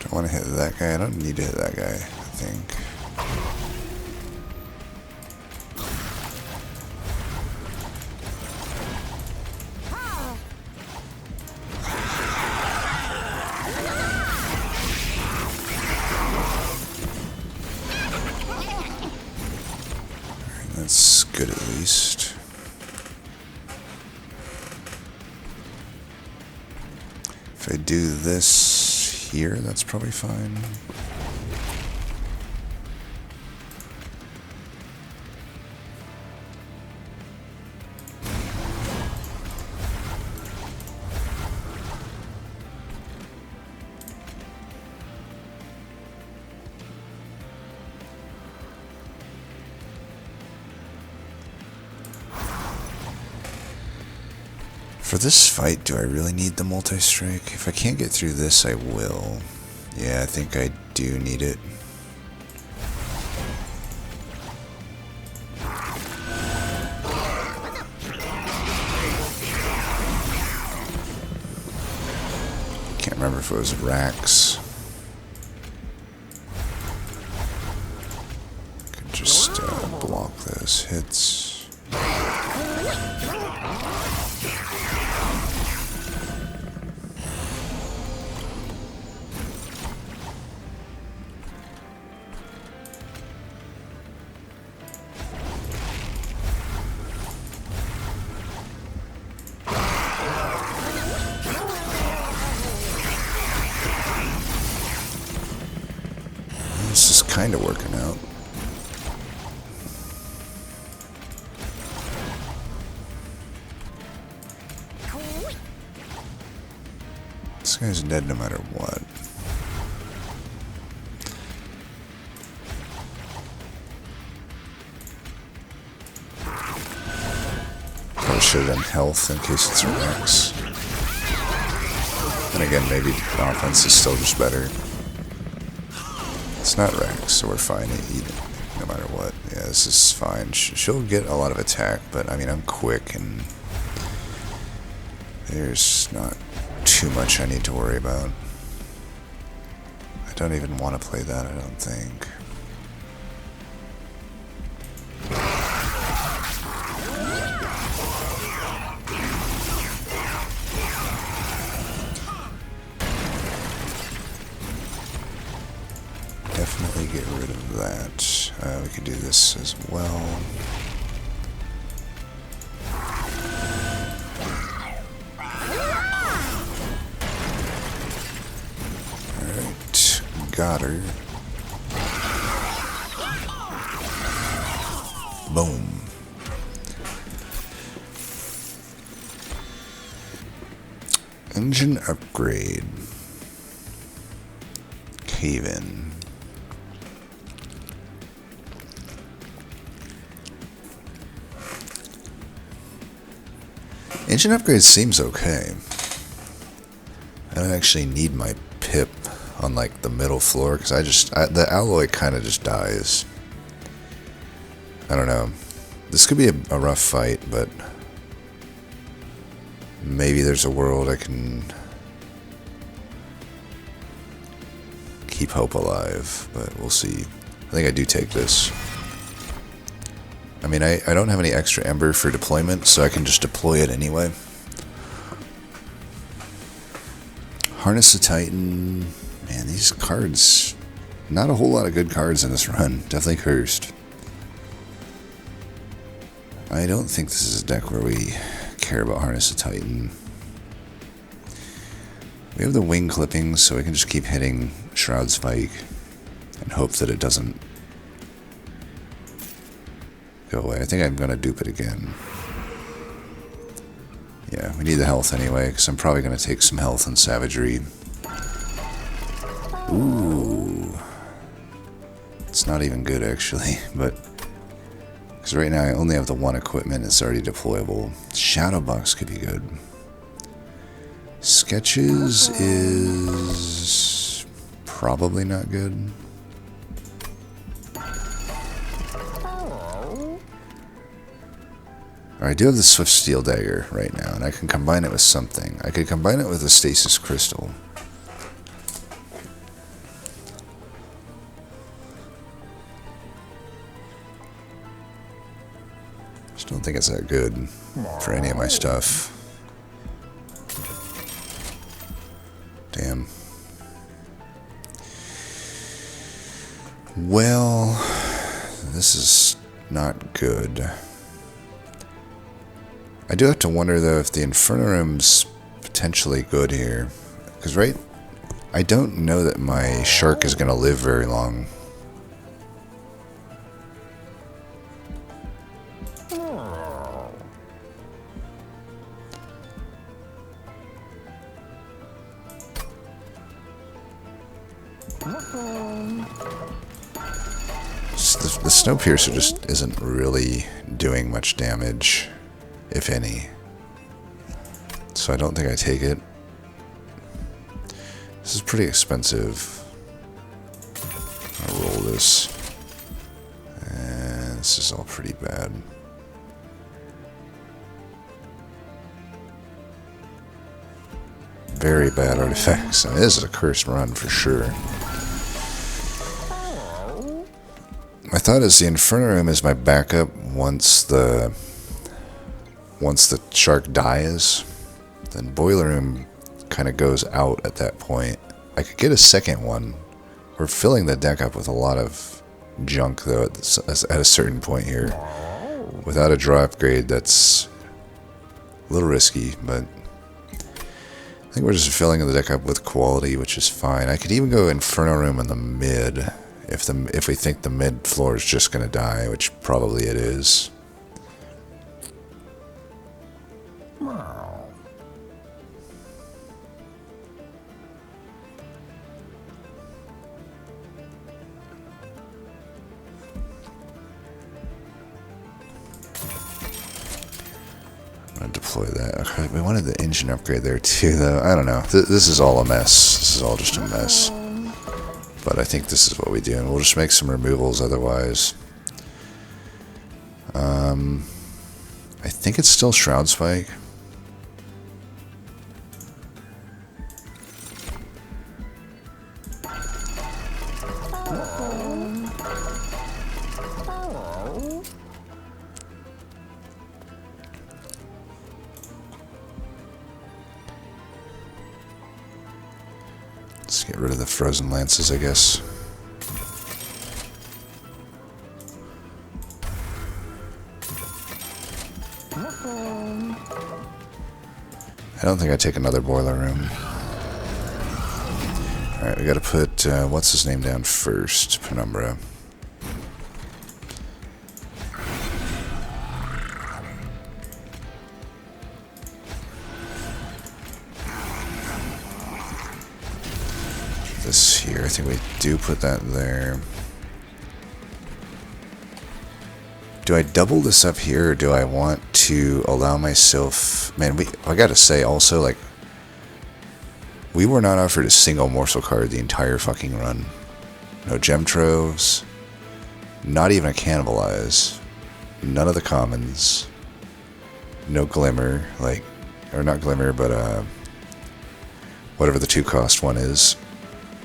I want to hit that guy. I don't need to hit that guy, I think. Alright, that's good at least. If I do this here, that's probably fine. For this fight, do I really need the multi-strike? If I can't get through this, I will. Yeah, I think I do need it. remember if it was racks. Could just block those hits. This is kind of working out. This guy's dead no matter what. Probably should have done health in case it's Rex. And again, maybe the offense is still just better. It's not Rex, so we're fine to eat it, no matter what. Yeah, this is fine. She'll get a lot of attack, but I mean, I'm quick, and there's not too much I need to worry about. I don't even want to play that, I don't think. Definitely get rid of that. We could do this as well. Alright, got her. Boom. Engine upgrade. Cave in. Engine upgrade seems okay. I don't actually need my pip on like the middle floor because the alloy kind of just dies. I don't know. This could be a rough fight, but maybe there's a world I can keep hope alive, but we'll see. I think I do take this. I mean, I don't have any extra Ember for deployment, so I can just deploy it anyway. Harness the Titan. Man, these cards... Not a whole lot of good cards in this run. Definitely cursed. I don't think this is a deck where we care about Harness the Titan. We have the wing clippings, so we can just keep hitting Shroud Spike and hope that it doesn't go away. I think I'm going to dupe it again. Yeah, we need the health anyway, because I'm probably going to take some health and savagery. Ooh. It's not even good, actually, but... Because right now I only have the one equipment, it's already deployable. Shadowbox could be good. Sketches is... probably not good. I do have the Swift Steel Dagger right now, and I can combine it with something. I could combine it with a Stasis Crystal. Just don't think it's that good for any of my stuff. Damn. Well, this is not good. I do have to wonder, though, if the Inferno Room's potentially good here. Because, right, I don't know that my shark is going to live very long. The Snowpiercer just isn't really doing much damage, if any. So I don't think I take it. This is pretty expensive. I'll roll this. And this is all pretty bad. very bad artifacts. I mean, this is a cursed run for sure. My thought is the Inferno Room is my backup once the shark dies. Then Boiler Room kind of goes out at that point. I could get a second one. We're filling the deck up with a lot of junk though at a certain point here. Without a draw upgrade, that's a little risky, but I think we're just filling the deck up with quality, which is fine. I could even go Inferno Room in the mid if we think the mid floor is just going to die, which probably it is. Deploy that. Okay, we wanted the engine upgrade there too, though. I don't know. This is all a mess. This is all just a mess. But I think this is what we do, and we'll just make some removals otherwise. I think it's still Shroud Spike. Let's get rid of the frozen lances, I guess. I don't think I take another Boiler Room. Alright, we gotta put, what's his name down first? Penumbra. This here, I think we do put that there. Do I double this up here, or do I want to allow myself... Man, I gotta say also, like, we were not offered a single morsel card the entire fucking run. No gem troves, not even a cannibalize, none of the commons, no glimmer, like, or not glimmer, but whatever the 2-cost one is.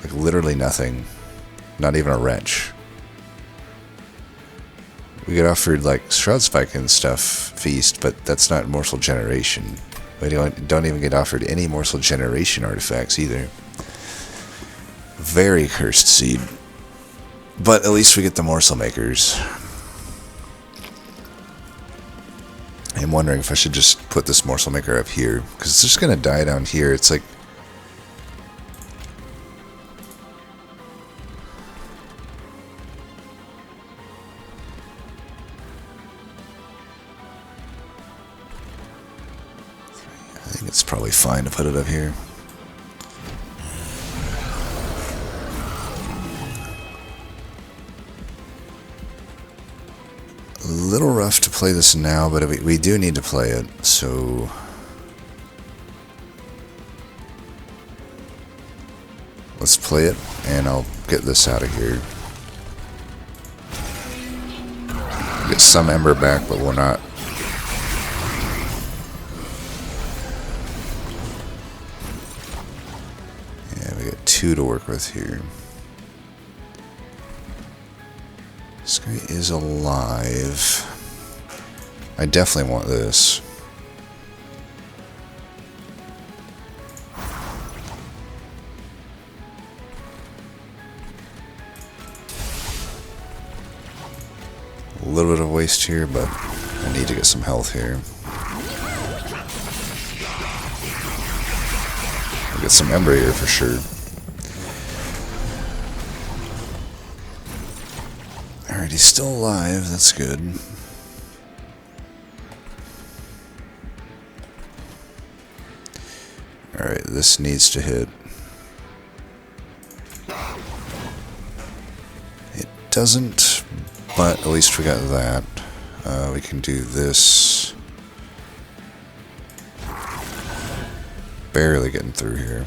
Like, literally nothing. Not even a wrench. We get offered, like, Shroud Spike and stuff, Feast, but that's not morsel generation. We don't even get offered any morsel generation artifacts either. Very cursed seed. But at least we get the morsel makers. I'm wondering if I should just put this morsel maker up here, because it's just going to die down here. It's like... I think it's probably fine to put it up here. A little rough to play this now, but we do need to play it, so... Let's play it, and I'll get this out of here. Get some Ember back, but we're not... Yeah, we got 2 to work with here. This guy is alive. I definitely want this. A little bit of waste here, but I need to get some health here. I'll get some Ember here for sure. Alright, he's still alive, that's good. Alright, this needs to hit. It doesn't, but at least we got that. We can do this. Barely getting through here.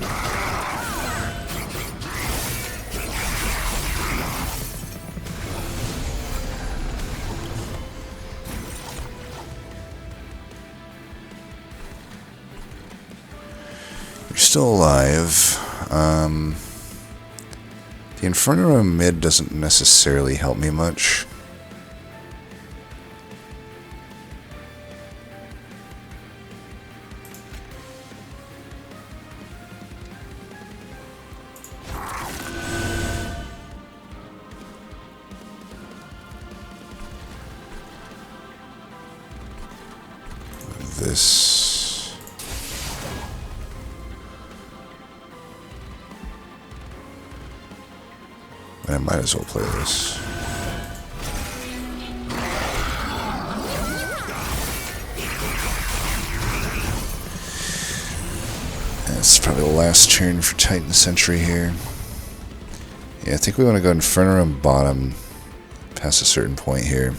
still alive. The Inferno mid doesn't necessarily help me much. This. And I might as well play this. That's probably the last turn for Titan Sentry here. Yeah, I think we want to go Inferno and bottom past a certain point here.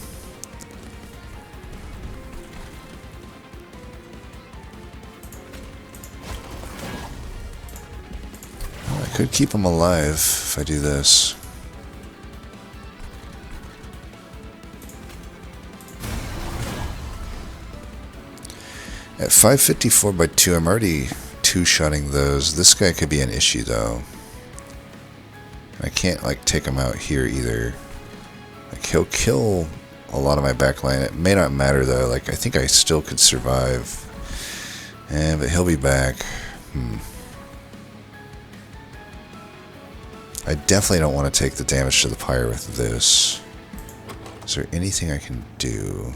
Could keep him alive if I do this. At 554 by 2, I'm already two-shotting those. This guy could be an issue, though. I can't, like, take him out here, either. Like, he'll kill a lot of my backline. It may not matter, though. Like, I think I still could survive. But he'll be back. I definitely don't want to take the damage to the pyre with this. Is there anything I can do?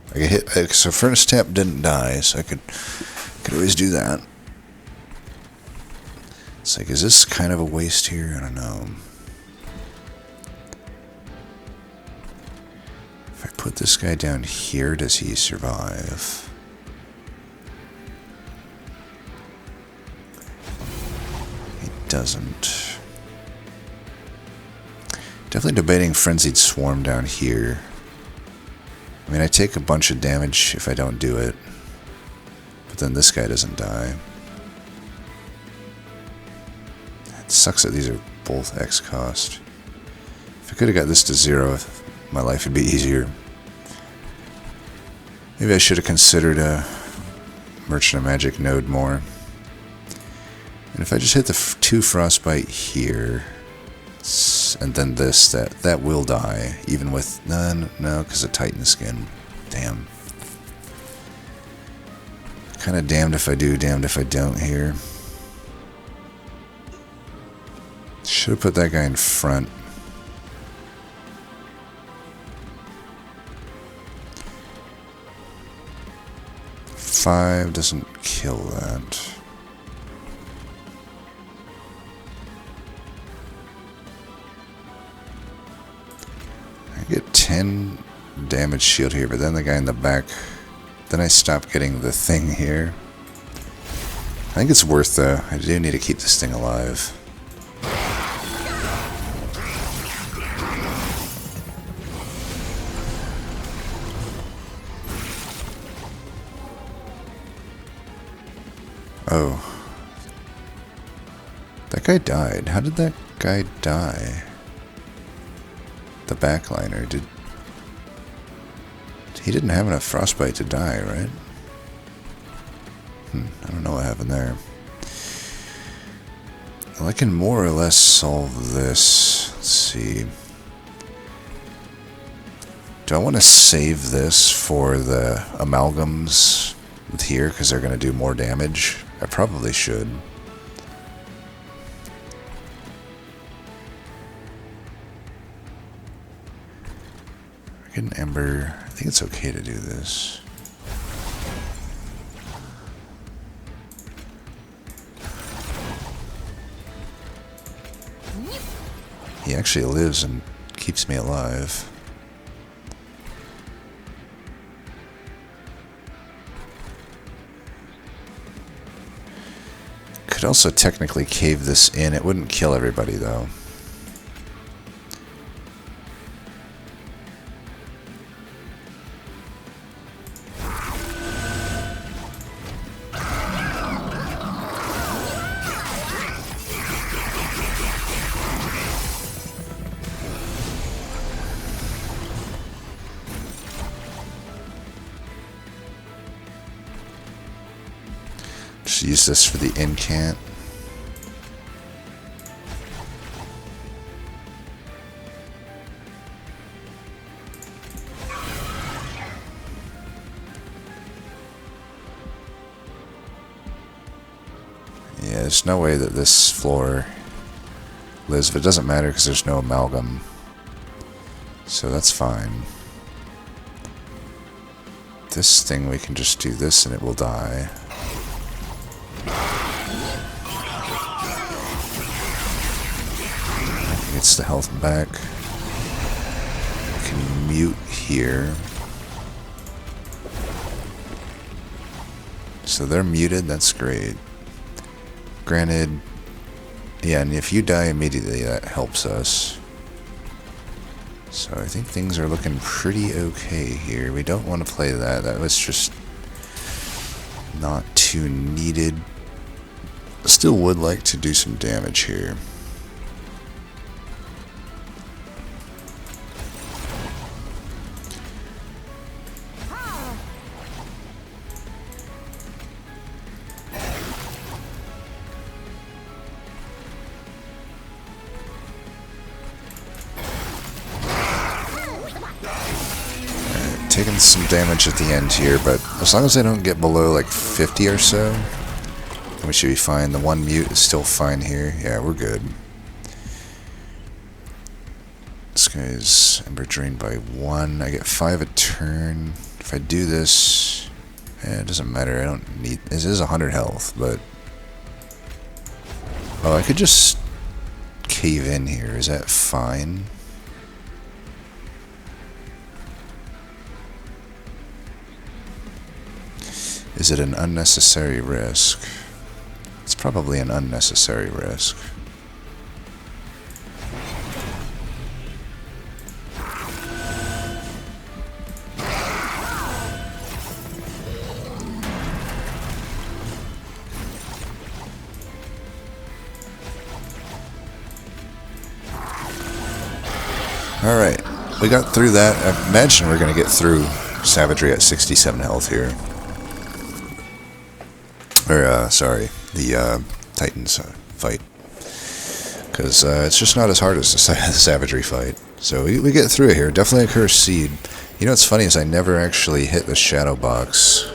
I can hit. So Furnace Tap didn't die, so I could always do that. It's like, is this kind of a waste here? I don't know. If I put this guy down here, does he survive? He doesn't. Definitely debating Frenzied Swarm down here. I mean, I take a bunch of damage if I don't do it. But then this guy doesn't die. It sucks that these are both X cost. If I could have got this to 0, my life would be easier. Maybe I should have considered a Merchant of Magic node more. And if I just hit the 2 Frostbite here... and then this, that will die, even with none. No, because of Titan Skin. Damn. Kind of damned if I do, damned if I don't here. Should have put that guy in front. Five doesn't kill that. I get 10 damage shield here, but then the guy in the back, then I stop getting the thing here. I think it's worth, though. I do need to keep this thing alive. Oh. That guy died. How did that guy die? The backliner did. He didn't have enough frostbite to die, right? I don't know what happened there. Well, I can more or less solve this. Let's see. Do I want to save this for the amalgams with here because they're going to do more damage? I probably should. Get an ember. I think it's okay to do this. He actually lives and keeps me alive. Could also technically cave this in. It wouldn't kill everybody, though. Just use this for the incant. Yeah, there's no way that this floor lives, but it doesn't matter because there's no amalgam. So that's fine. This thing, we can just do this and it will die. Gets the health back. We can mute here. So they're muted, that's great. Granted, yeah, and if you die immediately, that helps us. So I think things are looking pretty okay here. We don't want to play that. That was just not too needed. Still would like to do some damage here. Taking some damage at the end here, but as long as I don't get below like 50 or so, then we should be fine. The one mute is still fine here. Yeah, we're good. This guy's Ember drained by 1. I get 5 a turn. If I do this, it doesn't matter. I don't need... This is 100 health, but... Oh, I could just cave in here. Is that fine? Is it an unnecessary risk? It's probably an unnecessary risk. Alright, we got through that. I imagine we're going to get through Savagery at 67 health here. Or, sorry, the Titans fight. Because it's just not as hard as the Savagery fight. So we get through it here. Definitely a Cursed Seed. You know what's funny is I never actually hit the Shadow Box,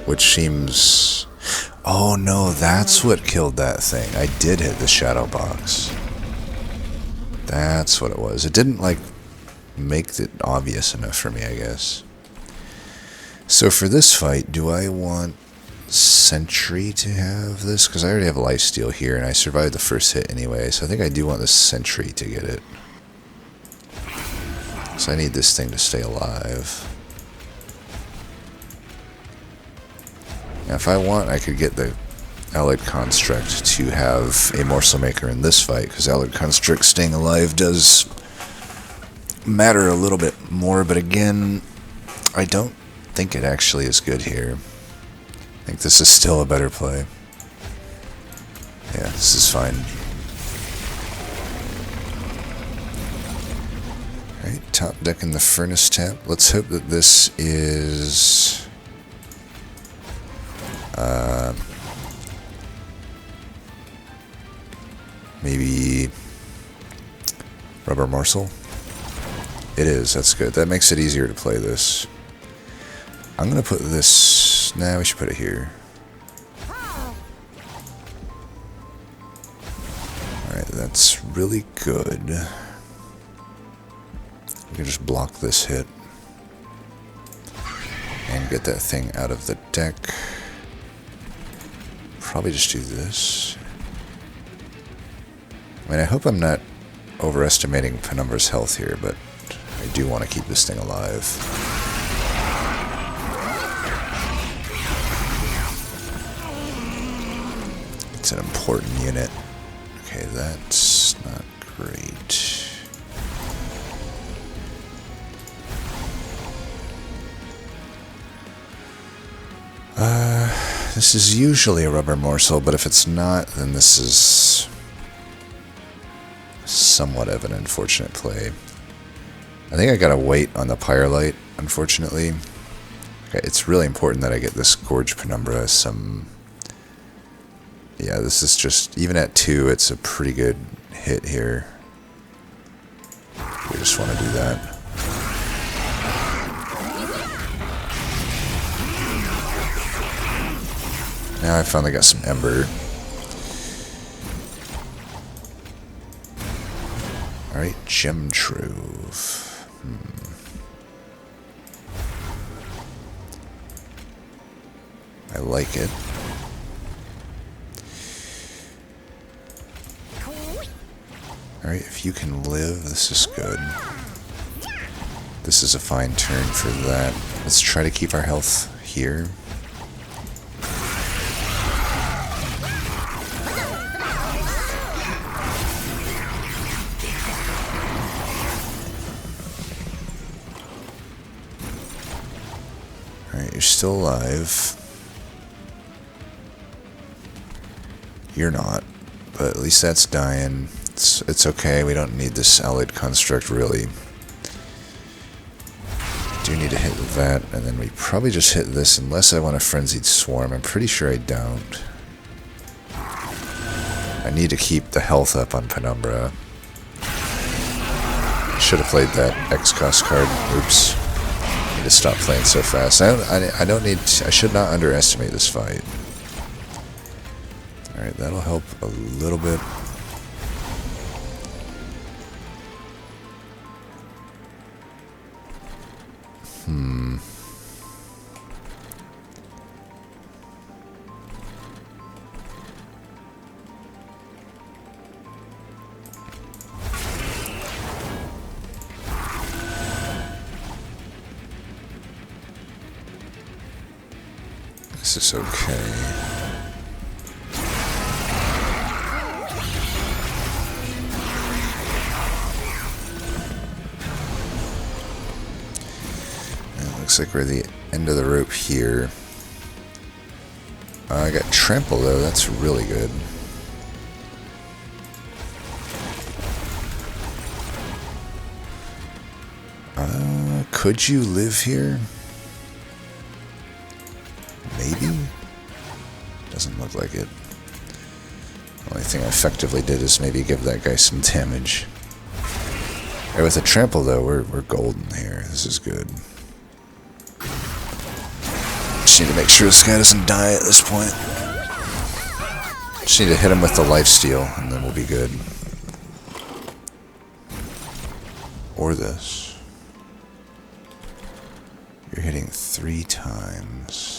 which seems... Oh no, that's what killed that thing. I did hit the Shadow Box. That's what it was. It didn't, like, make it obvious enough for me, I guess. So for this fight, do I want Sentry to have this? Because I already have Lifesteal here, and I survived the first hit anyway, so I think I do want the Sentry to get it. So I need this thing to stay alive. Now if I want, I could get the Allied Construct to have a Morsel Maker in this fight, because Allied Construct staying alive does matter a little bit more, but again, I don't think it actually is good here. I think this is still a better play. Yeah, this is fine. Alright, top deck in the Furnace Tap. Let's hope that this is... maybe... Rubber Morsel? It is, that's good. That makes it easier to play this. I'm gonna put this... Nah, we should put it here. Alright, that's really good. We can just block this hit. And get that thing out of the deck. Probably just do this. I mean, I hope I'm not overestimating Penumbra's health here, but I do want to keep this thing alive. It's an important unit. Okay, that's not great. This is usually a Rubber Morsel, but if it's not, then this is somewhat of an unfortunate play. I think I gotta wait on the Pyrelite, unfortunately. Okay, it's really important that I get this Gorge Penumbra some Yeah, this is just, even at 2, it's a pretty good hit here. We just want to do that. Now I finally got some Ember. Alright, Gem Trove. I like it. Alright, if you can live, this is good. This is a fine turn for that. Let's try to keep our health here. Alright, you're still alive. You're not, but at least that's dying. It's okay, we don't need this allied construct really. Do need to hit that, and then we probably just hit this unless I want a Frenzied Swarm. I'm pretty sure I don't. I need to keep the health up on Penumbra. Should have played that X-Cost card. Oops. Need to stop playing so fast. I don't need to, I should not underestimate this fight. Alright, that'll help a little bit. This is okay. Looks like we're at the end of the rope here. I got Trample though, that's really good. Could you live here? Maybe? Doesn't look like it. The only thing I effectively did is maybe give that guy some damage. Right, with a Trample though, we're golden here. This is good. Just need to make sure this guy doesn't die at this point. Just need to hit him with the lifesteal, and then we'll be good. Or this. You're hitting 3 times.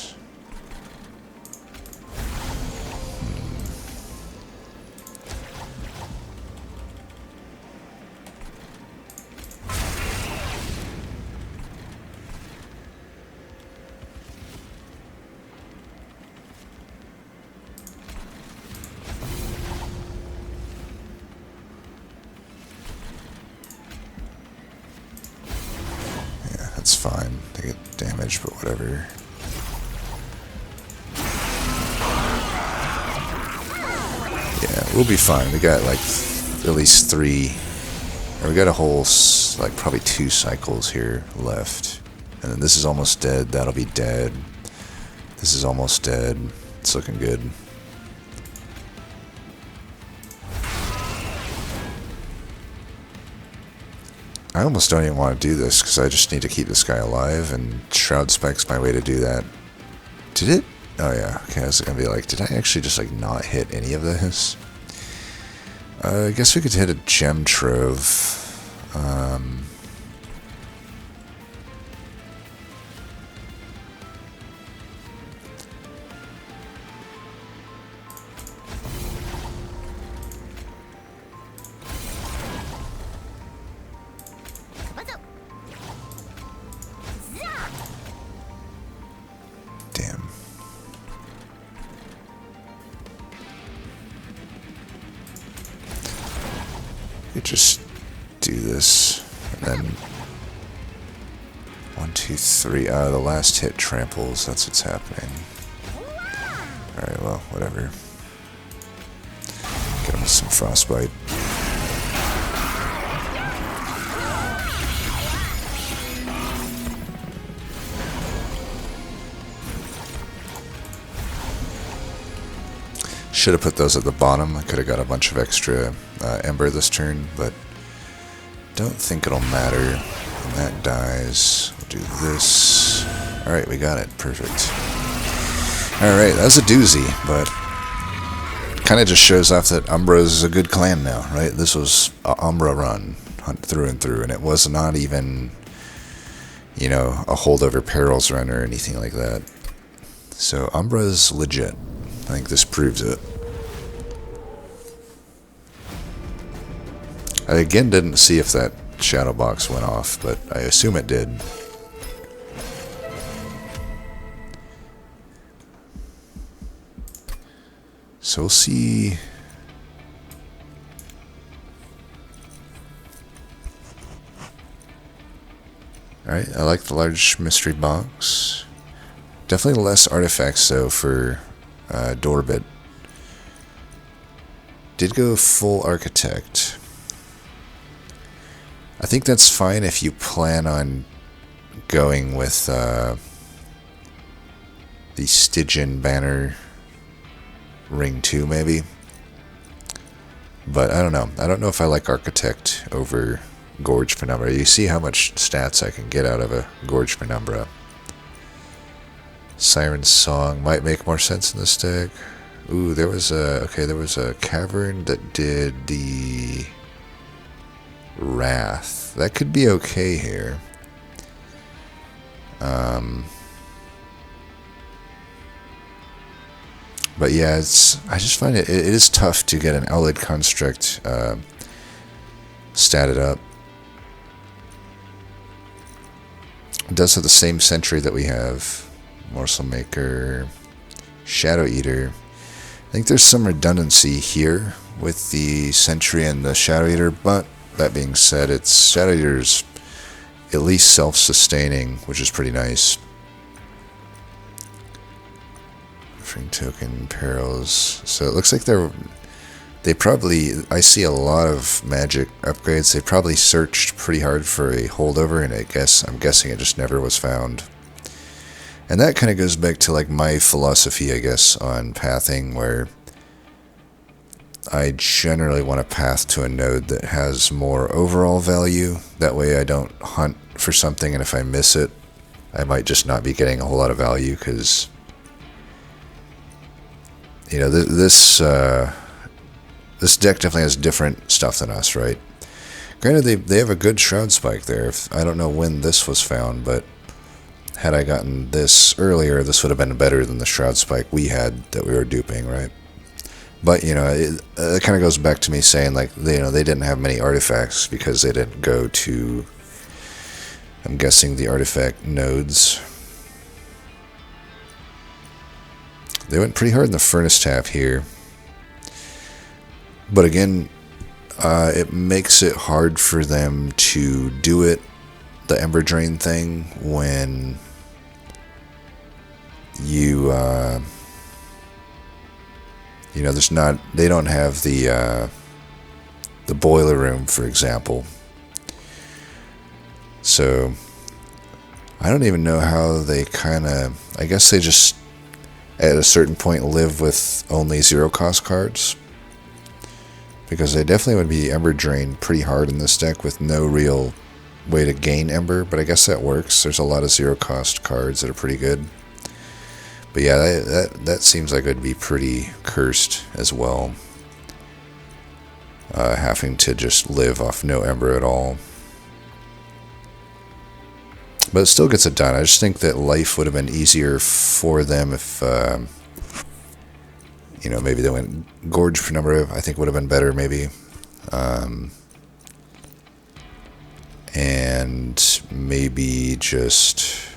That's fine. They get damaged, but whatever. Yeah, we'll be fine. We got like at least 3, or we got a whole, like probably 2 cycles here left. And then this is almost dead. That'll be dead. This is almost dead. It's looking good. I almost don't even want to do this because I just need to keep this guy alive, and Shroud Spike's my way to do that. Did it? Oh yeah, okay, I was gonna be like, did I actually just like not hit any of this? I guess we could hit a Gem Trove. Damn. You just do this, and then 1, 2, 3. The last hit tramples. That's what's happening. All right, well, whatever. Get him with some frostbite. Should have put those at the bottom. I could have got a bunch of extra ember this turn, but don't think it'll matter. When that dies, we'll do this. Alright, we got it. Perfect. Alright, that was a doozy, but kind of just shows off that Umbra's a good clan now, right? This was a Umbra run, hunt through and through, and it was not even, you know, a holdover perils run or anything like that. So Umbra's legit. I think this proves it. I again didn't see if that shadow box went off, but I assume it did. So we'll see. Alright, I like the large mystery box. Definitely less artifacts though for Doorbit. Did go full architect. I think that's fine if you plan on going with the Stygian banner ring 2 maybe. But I don't know. I don't know if I like architect over Gorge Penumbra. You see how much stats I can get out of a Gorge Penumbra. Siren Song might make more sense in this deck. Ooh, there was a cavern that did the Wrath. That could be okay here. But yeah, I just find it is tough to get an Owlid Construct statted up. It does have the same sentry that we have. Morsel Maker, Shadow Eater. I think there's some redundancy here with the sentry and the Shadow Eater, but that being said, Shadow Eater's at least self-sustaining, which is pretty nice. Offering token, perils. So it looks like they probably, I see a lot of magic upgrades. They probably searched pretty hard for a holdover, and I'm guessing it just never was found. And that kind of goes back to like my philosophy, I guess, on pathing, where I generally want to path to a node that has more overall value. That way I don't hunt for something, and if I miss it, I might just not be getting a whole lot of value, because, you know, this deck definitely has different stuff than us, right? Granted, they have a good Shroud Spike there. I don't know when this was found, but had I gotten this earlier, this would have been better than the Shroud Spike we had that we were duping, right? But, you know, it kind of goes back to me saying, like, they didn't have many artifacts because they didn't go to, I'm guessing, the artifact nodes. They went pretty hard in the Furnace Tap here. But again, it makes it hard for them to do it, the Ember Drain thing, when you, you know, they don't have the boiler room, for example. So I don't even know how they I guess they just, at a certain point, live with only 0 cost cards. Because they definitely would be Ember Drained pretty hard in this deck with no real way to gain Ember, but I guess that works. There's a lot of 0 cost cards that are pretty good. But yeah, that seems like it would be pretty cursed as well. Having to just live off no Ember at all. But it still gets it done. I just think that life would have been easier for them if, you know, maybe they went Gorge Penumbra, I think would have been better, maybe. And maybe just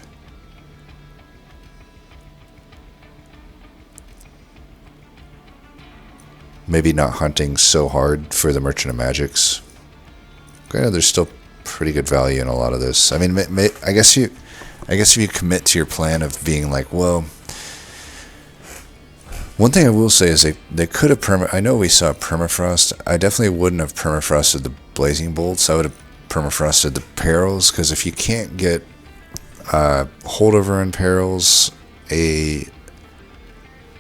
maybe not hunting so hard for the Merchant of Magics. Granted, there's still pretty good value in a lot of this. I mean, I guess if you commit to your plan of being like, well, one thing I will say is they could have I know we saw permafrost. I definitely wouldn't have permafrosted the Blazing Bolts. I would have permafrosted the Perils, because if you can't get holdover on Perils, a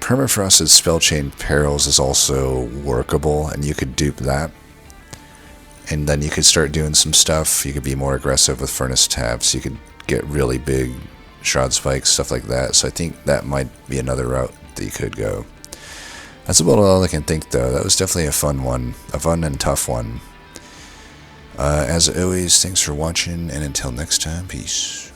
Permafrost's Spellchain Perils is also workable, and you could dupe that. And then you could start doing some stuff. You could be more aggressive with Furnace Taps. You could get really big Shroud Spikes, stuff like that. So I think that might be another route that you could go. That's about all I can think, though. That was definitely a fun one. A fun and tough one. As always, thanks for watching, and until next time, peace.